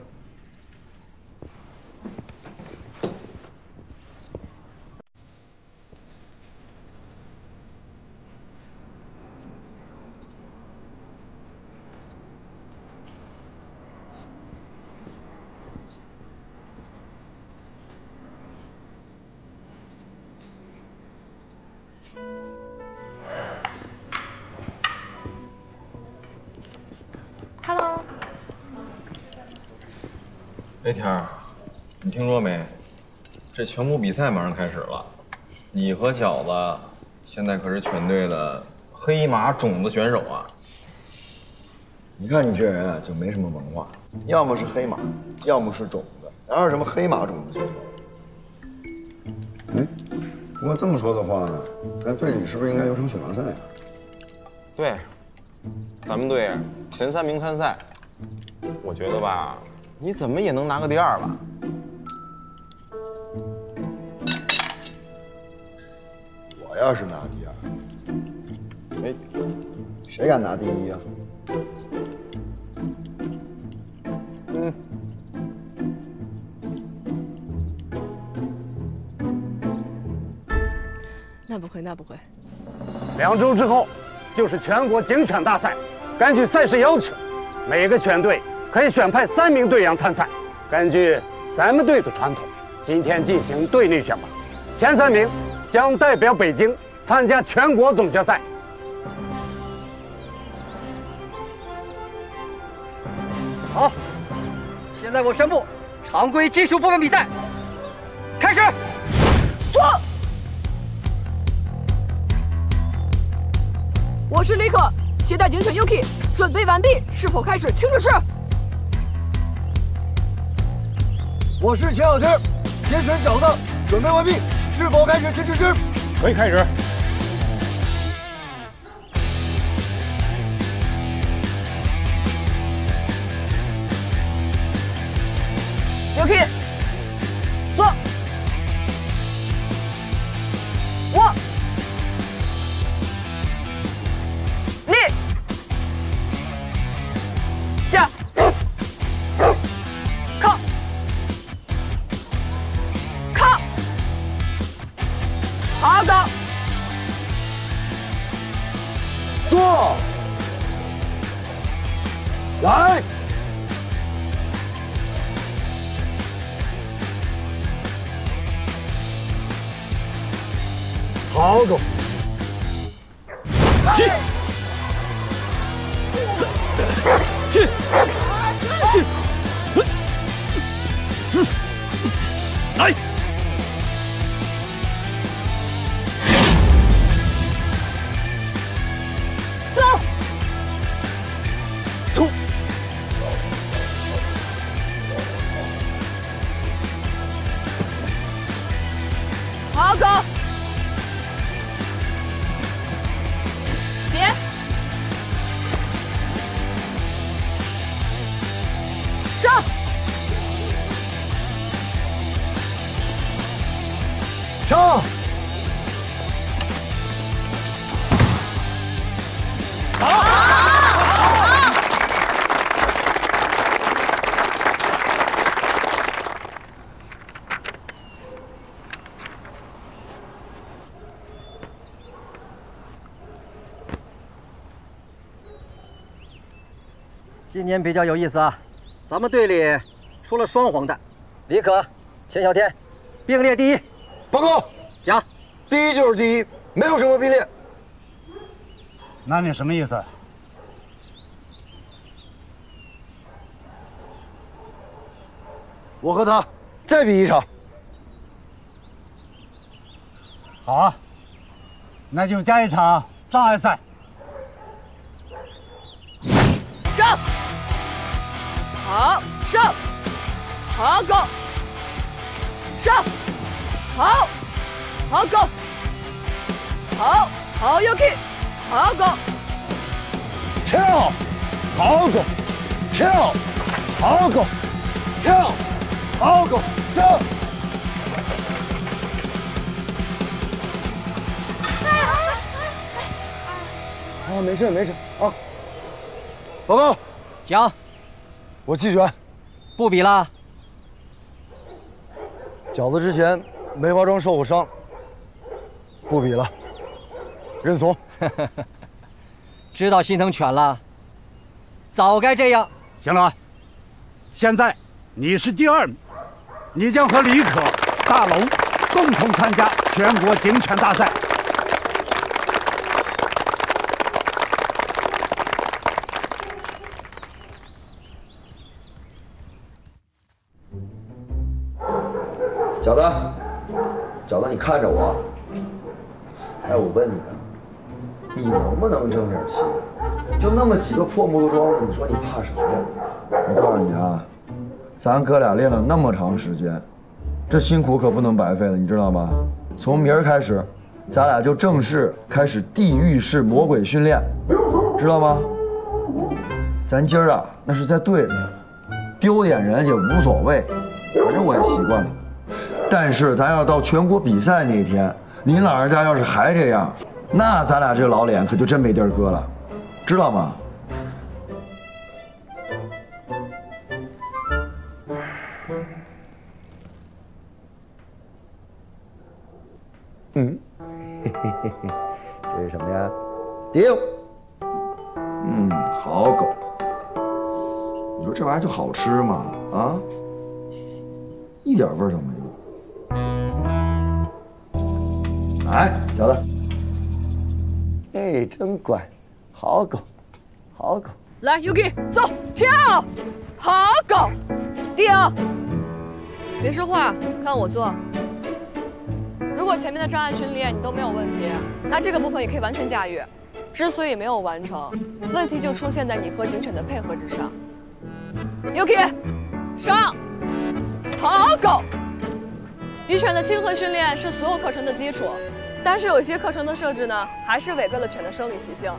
Speaker 12: Hello。
Speaker 10: 哎，天儿，你听说没？这全国比赛马上开始了，你和饺子现在可是全队的黑马种子选手啊！
Speaker 1: 你看你这人啊，就没什么文化，要么是黑马，要么是种子，哪有什么黑马种子选手？哎，不过这么说的话，咱队里是不是应该有场选拔赛啊？
Speaker 10: 对，咱们队前3名参赛，我觉得吧，你怎么也能拿个第2吧？
Speaker 1: 我要是拿第2，哎，谁敢拿第1啊？
Speaker 6: 那不会，那不会。
Speaker 8: 2周之后就是全国警犬大赛，根据赛事要求，每个犬队可以选派3名队员参赛。根据咱们队的传统，今天进行队内选拔，前3名将代表北京参加全国总决赛。
Speaker 3: 好，现在我宣布，常规技术部分比赛开始。
Speaker 6: 坐。我是李可，携带警犬 Yuki， 准备完毕，是否开始清指示？
Speaker 1: 我是钱小天，携犬饺子，准备完毕，是否开始清指示？
Speaker 8: 可以开始。
Speaker 6: Yuki， 坐，卧，立，架，靠，靠，好的，
Speaker 1: 坐，来。好狗，
Speaker 13: 去，去，去，来，
Speaker 6: 走，
Speaker 1: 走，
Speaker 6: 好狗。上，
Speaker 1: 上，
Speaker 3: 今年比较有意思啊，咱们队里出了双黄蛋，李可、钱小天并列第1。
Speaker 1: 报告，
Speaker 3: 讲，
Speaker 1: 第1就是第1，没有什么并列。
Speaker 8: 那你什么意思？
Speaker 1: 我和他再比1场。
Speaker 8: 好啊，那就加1场障碍赛。
Speaker 6: 上，好，上，好狗，上，好，好狗，好，好 Yuki， 好狗，
Speaker 1: 跳，好狗，跳，好狗，跳，好狗，跳。啊，没事没事啊。报告，
Speaker 3: 讲，
Speaker 1: 我弃权，
Speaker 3: 不比了。
Speaker 1: 饺子之前梅花桩受过伤，不比了，认怂。
Speaker 3: 知道心疼犬了，早该这样。
Speaker 8: 行了，现在你是第2名，你将和李可、大龙共同参加全国警犬大赛。
Speaker 1: 饺子，饺子，你看着我。哎，我问你啊，你能不能争点气？就那么几个破木头桩子，你说你怕什么呀？我告诉你啊，咱哥俩练了那么长时间，这辛苦可不能白费了，你知道吗？从明儿开始，咱俩就正式开始地狱式魔鬼训练，知道吗？咱今儿啊，那是在队里，丢点人也无所谓，反正我也习惯了。但是咱要到全国比赛那天，您老人家要是还这样，那咱俩这老脸可就真没地儿搁了，知道吗？嘿嘿嘿嘿，这是什么呀？顶。好狗。你说这玩意儿就好吃吗？啊，一点味儿都没有。来，小子。哎，真乖，好狗，好狗。
Speaker 6: 来 ，Yuki， 走，跳，好狗，顶。别说话，看我做。如果前面的障碍训练你都没有问题，那这个部分也可以完全驾驭。之所以没有完成，问题就出现在你和警犬的配合之上。Yuki， 上，好狗。与犬的亲和训练是所有课程的基础，但是有一些课程的设置呢，还是违背了犬的生理习性。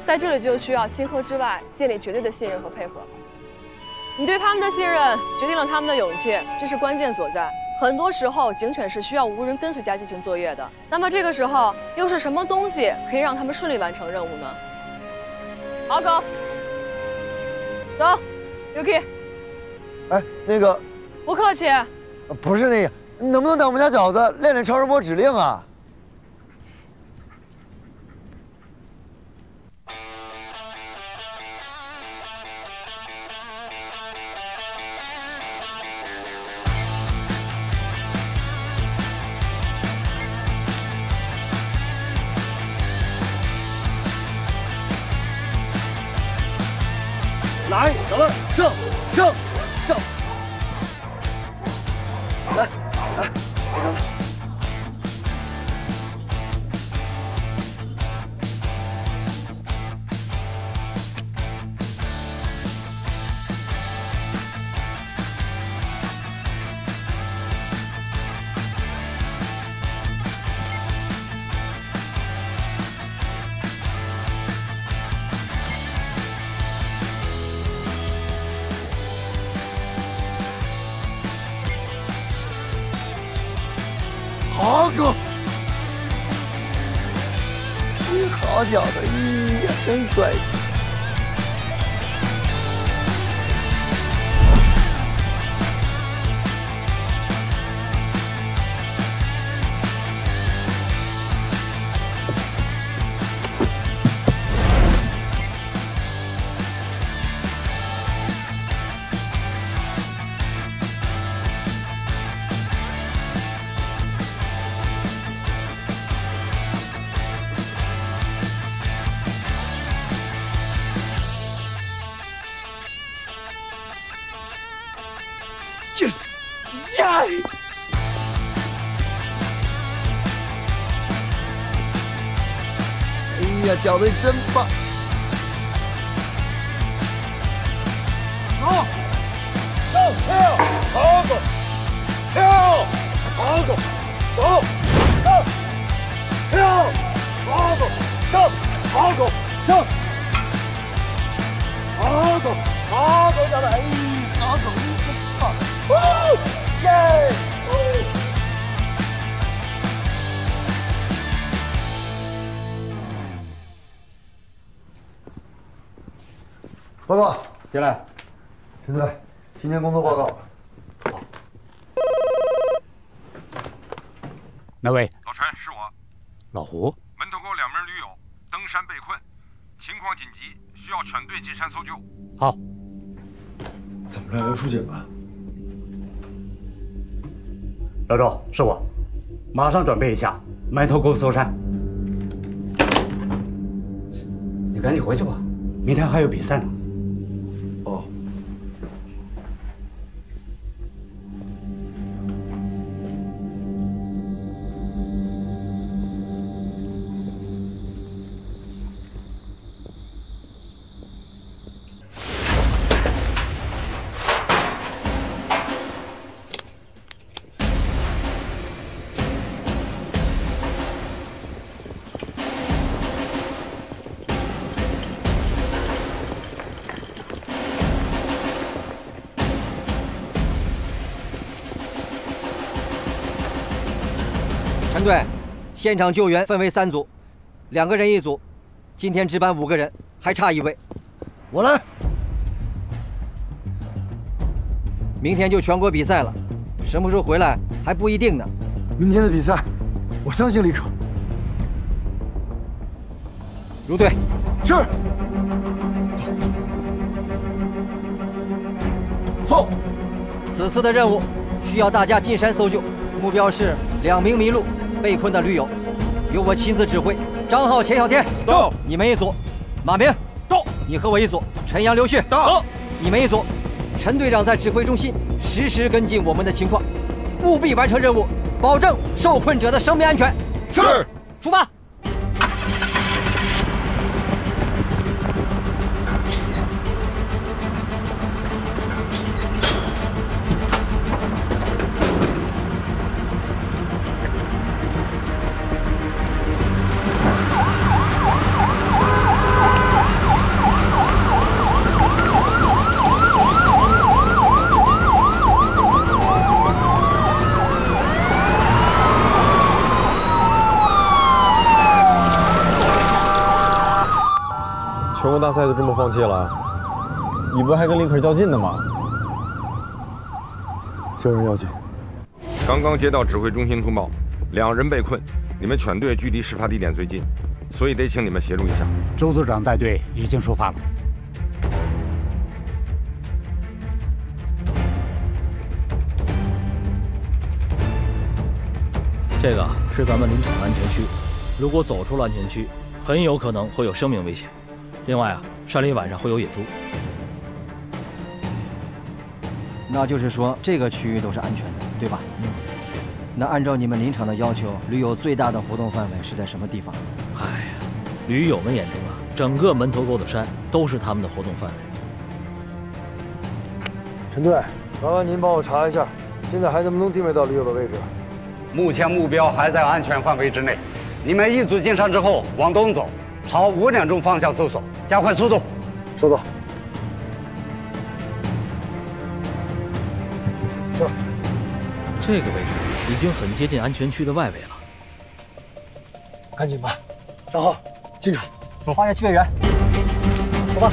Speaker 6: 在这里就需要亲和之外，建立绝对的信任和配合。你对他们的信任决定了他们的勇气，这是关键所在。很多时候，警犬是需要无人跟随加进行作业的。那么这个时候，又是什么东西可以让他们顺利完成任务呢？好狗，走 ，Yuki。
Speaker 1: 哎，那个，
Speaker 6: 不客气。
Speaker 1: 不是那个，能不能带我们家饺子练练超声波指令啊？来，小子，上，来，小子。好狗，好饺子，咦呀，真乖。Yes! Yes! 哎呀，饺子你真棒！走，跳，好狗，跳，好狗，走，上，跳，好狗，上，好狗，上，好狗，好狗，饺子，哎，好狗，你真棒！哦，耶！报告，
Speaker 8: 进来。
Speaker 1: 陈队，今天工作报告。
Speaker 8: 哪位？
Speaker 11: 老陈，是我。
Speaker 8: 老胡。
Speaker 11: 门头沟2名驴友登山被困，情况紧急，需要全队进山搜救。
Speaker 8: 好。
Speaker 1: 怎么着，要出警了？
Speaker 8: 老周，是我，马上准备一下埋头沟搜山。你赶紧回去吧，明天还有比赛呢。
Speaker 1: 哦。
Speaker 3: 陈队，现场救援分为3组，2个人一组。今天值班5个人，还差1位。
Speaker 1: 我来。
Speaker 3: 明天就全国比赛了，什么时候回来还不一定呢。
Speaker 1: 明天的比赛，我相信李可。
Speaker 3: 入队。
Speaker 1: 是。走。
Speaker 3: 此次的任务需要大家进山搜救，目标是2名迷路、被困的驴友，由我亲自指挥。张浩、钱小天到，你们一组；马明到，你和我一组；陈阳、刘旭到，你们一组。陈队长在指挥中心实时跟进我们的情况，务必完成任务，保证受困者的生命安全。
Speaker 1: 是，
Speaker 3: 出发。
Speaker 10: 全国大赛都这么放弃了，你不还跟林可较劲呢吗？
Speaker 1: 这人要紧。
Speaker 11: 刚刚接到指挥中心通报，2人被困，你们全队距离事发地点最近，所以得请你们协助一下。
Speaker 8: 周组长带队已经出发了。
Speaker 14: 这个是咱们林场的安全区，如果走出了安全区，很有可能会有生命危险。另外啊，山里晚上会有野猪。
Speaker 3: 那就是说，这个区域都是安全的，对吧？那按照你们林场的要求，驴友最大的活动范围是在什么地方？
Speaker 14: 哎呀，驴友们眼中啊，整个门头沟的山都是他们的活动范围。
Speaker 1: 陈队，麻烦您帮我查一下，现在还能不能定位到驴友的位置？
Speaker 8: 目前目标还在安全范围之内。你们一组进山之后往东走，朝5点钟方向搜索，加快速度。
Speaker 1: 收到。这
Speaker 14: 这个位置已经很接近安全区的外围了。
Speaker 1: 赶紧吧，张浩，进场。
Speaker 3: 发现气味源，走吧。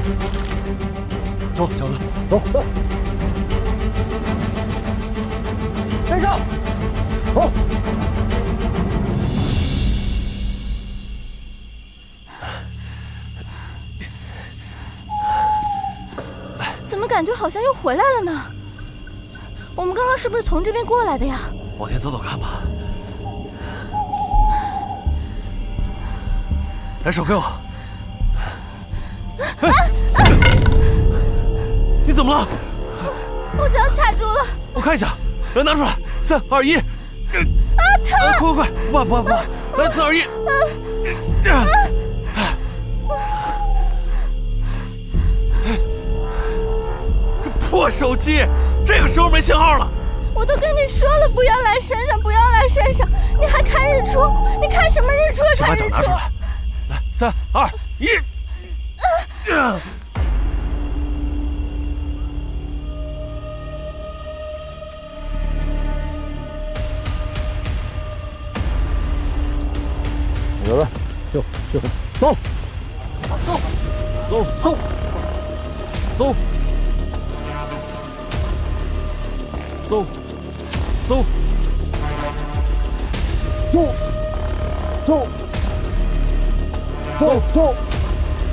Speaker 1: 走，小子，走。
Speaker 3: 跟上，
Speaker 1: 走。
Speaker 4: 怎么感觉好像又回来了呢？我们刚刚是不是从这边过来的呀？
Speaker 5: 往前走走看吧。来，手给我。你怎么了？
Speaker 4: 我脚卡住了。
Speaker 5: 我看一下，来拿出来，3、2、1。
Speaker 4: 疼！
Speaker 5: 快，不，来，4、2、1。破手机，这个时候没信号了。
Speaker 4: 我都跟你说了，不要来山上，不要来山上，你还看日出？你看什么日出？
Speaker 5: 先把脚拿出来。来，3、2、1。
Speaker 1: 有了，就搜，
Speaker 3: 搜。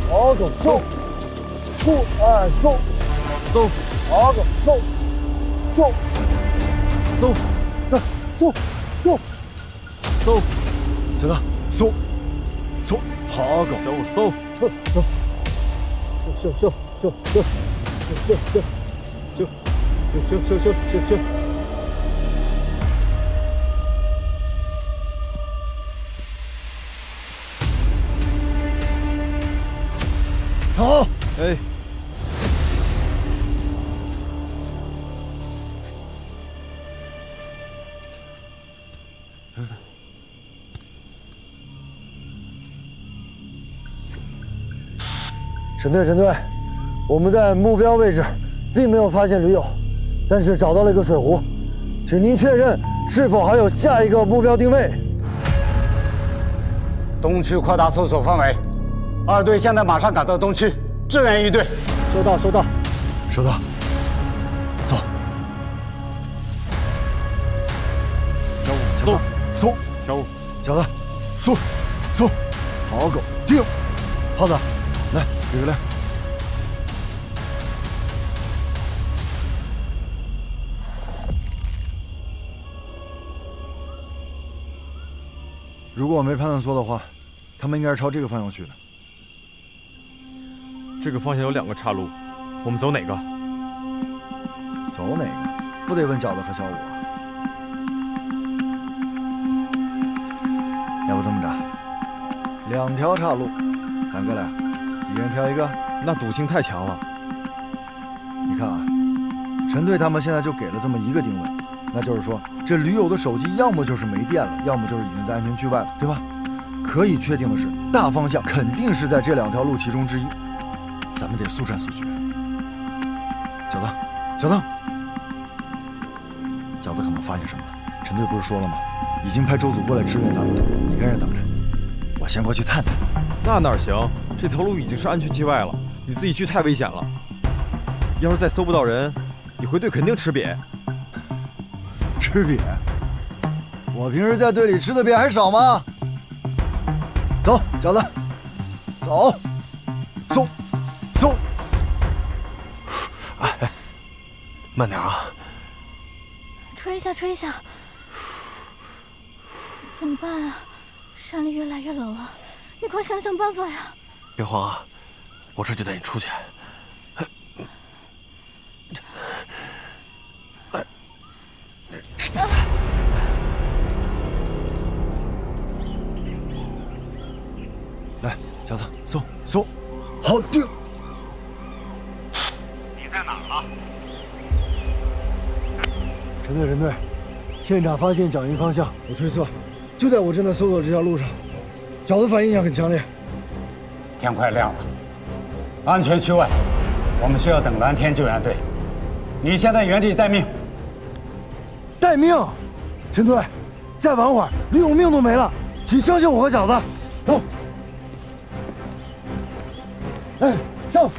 Speaker 1: 好个搜，哎搜，好个搜，小子，搜，好个搜，修。好，哎，陈队，我们在目标位置并没有发现驴友，但是找到了一个水湖，请您确认是否还有下一个目标定位。
Speaker 8: 东区扩大搜索范围，2队现在马上赶到东区，支援1队。
Speaker 14: 收到，收到，
Speaker 1: 收到。走。小五，搜，
Speaker 10: 小五，
Speaker 1: 小子，搜，搜，好狗，定。胖子，来，给个亮。如果我没判断错的话，他们应该是朝这个方向去的。
Speaker 10: 这个方向有2个岔路，我们走哪个？
Speaker 1: 走哪个？不得问饺子和小五啊。要不这么着，2条岔路，咱哥俩一人挑一个。
Speaker 10: 那赌性太强了。
Speaker 1: 你看啊，陈队他们现在就给了这么一个定位，那就是说，这驴友的手机要么就是没电了，要么就是已经在安全区外了，对吧？可以确定的是，大方向肯定是在这2条路其中之一，咱们得速战速决。小子，小子，饺子可能发现什么了。陈队不是说了吗？已经派周组过来支援咱们了，你跟这等着，我先过去探探。
Speaker 10: 那哪行？这条路已经是安全期外了，你自己去太危险了。要是再搜不到人，你回队肯定吃瘪。
Speaker 1: 吃瘪？我平时在队里吃的瘪还少吗？走，小子，走，搜，搜。
Speaker 5: 哎，慢点啊！
Speaker 4: 吹一下，吹一下。怎么办啊？山里越来越冷了，你快想想办法呀！
Speaker 5: 别慌啊，我这就带你出去。
Speaker 1: 来，小子，搜搜，好定。
Speaker 8: 你在哪儿了？
Speaker 1: 陈队，陈队，现场发现脚印方向，我推测就在我正在搜索这条路上。饺子反应也很强烈。
Speaker 8: 天快亮了，安全区外，我们需要等蓝天救援队。你现在原地待命。
Speaker 1: 待命？陈队，再晚会儿，驴友命都没了，请相信我和饺子。走。哎，上！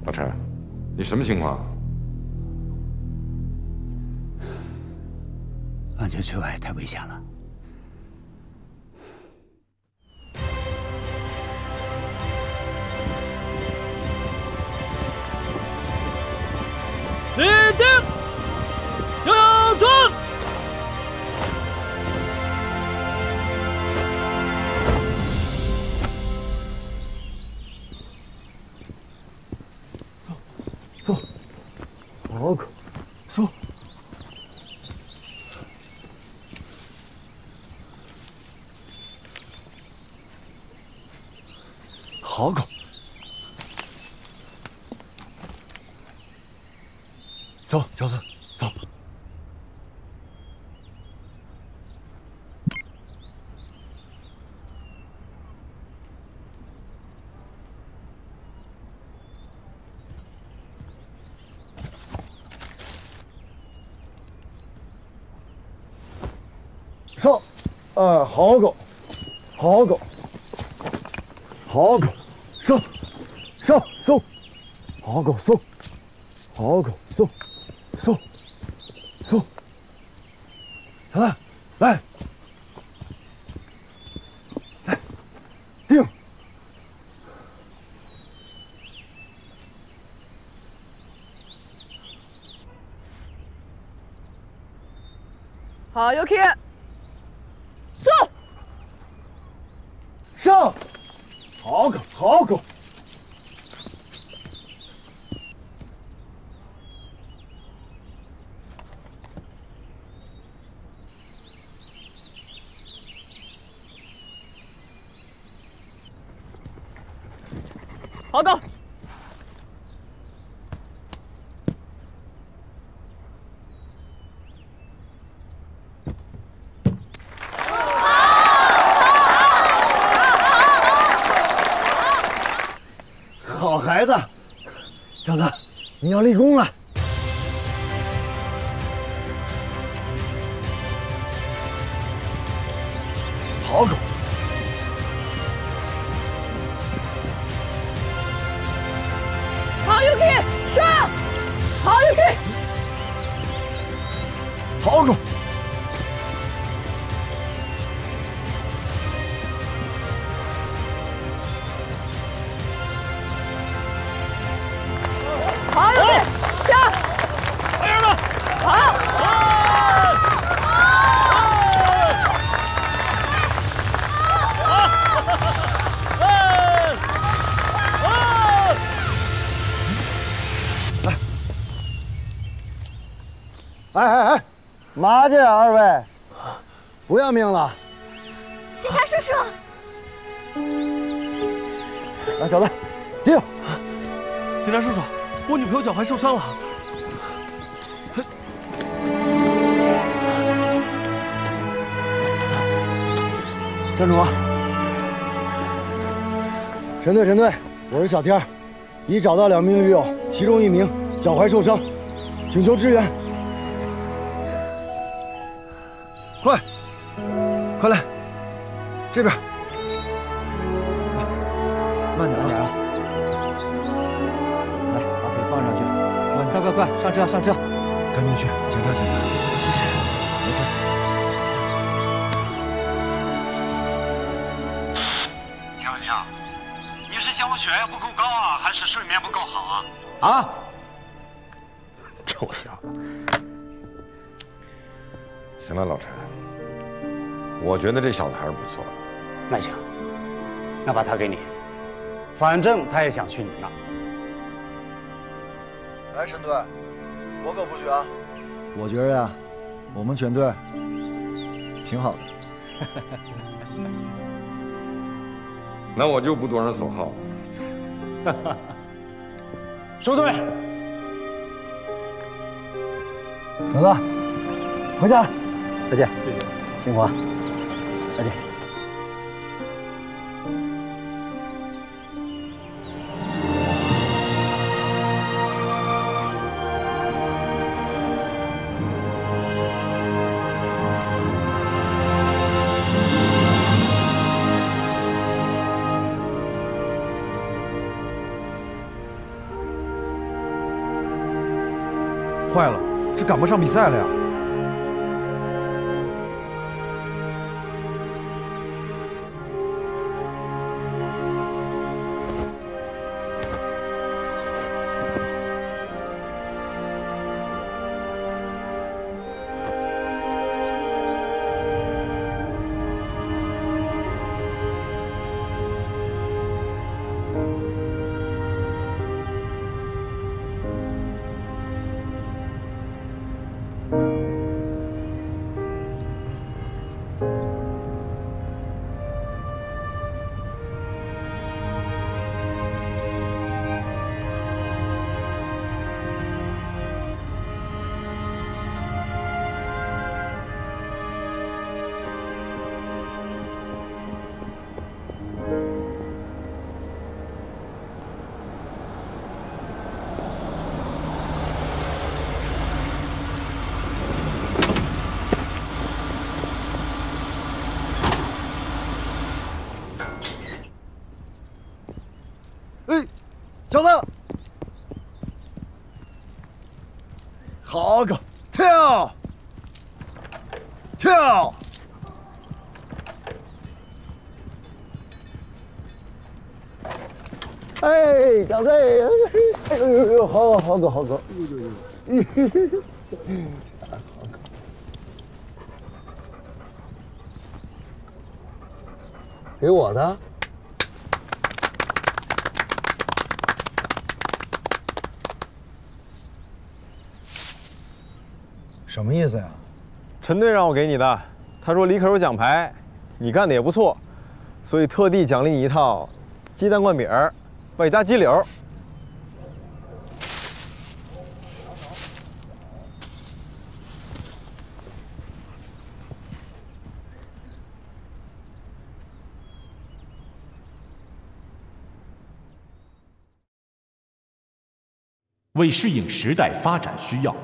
Speaker 11: 老陈，你什么情况？
Speaker 8: 安全区外太危险了。
Speaker 14: 立定，向转。
Speaker 1: 走，好狗，搜。好狗，走，饺子，走。上，好狗，好狗，好狗，上，上，搜，好狗，搜，好狗，搜，搜，搜，来，来，来，定。
Speaker 6: 好，Yuki。走，
Speaker 1: 上，好狗，好狗。
Speaker 6: 好狗。
Speaker 1: 好孩子，饺子，你要立功了。哎，嘛这样二位，不要命了？
Speaker 4: 警察叔叔，
Speaker 1: 来，小子，停！
Speaker 5: 警察叔叔，我女朋友脚踝受伤了。
Speaker 1: 站住！陈队，我是小天，已找到2名驴友，其中1名脚踝受伤，请求支援。快来，这边。慢点啊！
Speaker 3: 来，把腿放上去。慢点，快，上车！
Speaker 1: 赶紧去检查。谢谢，没事。
Speaker 8: 请问你啊，你是嫌我血压不够高啊，还是睡眠不够好啊？
Speaker 1: 啊！臭小子！
Speaker 11: 行了，老陈，我觉得这小子还是不错。
Speaker 8: 那行，那把他给你，反正他也想去你那。
Speaker 1: 来，陈队，我可不许啊！我觉着呀，我们全队挺好的。
Speaker 11: 那我就不多人所好了。
Speaker 8: 收队。
Speaker 1: 小子，回家。
Speaker 3: 再见，
Speaker 8: 谢谢，
Speaker 3: 辛苦啊，再见。
Speaker 10: 坏了，这赶不上比赛了呀！
Speaker 1: 小子，好个跳！哎，小子，哎呦，好个！给我的。什么意思呀？
Speaker 10: 陈队让我给你的，他说李可有奖牌，你干的也不错，所以特地奖励你一套鸡蛋灌饼，外加鸡柳。
Speaker 15: 为适应时代发展需要，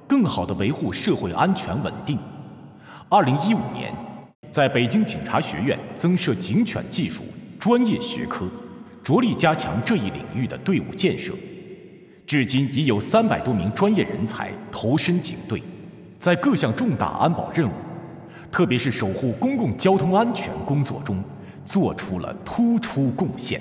Speaker 15: 更好地维护社会安全稳定，2015年，在北京警察学院增设警犬技术专业学科，着力加强这一领域的队伍建设。至今已有300多名专业人才投身警队，在各项重大安保任务，特别是守护公共交通安全工作中，做出了突出贡献。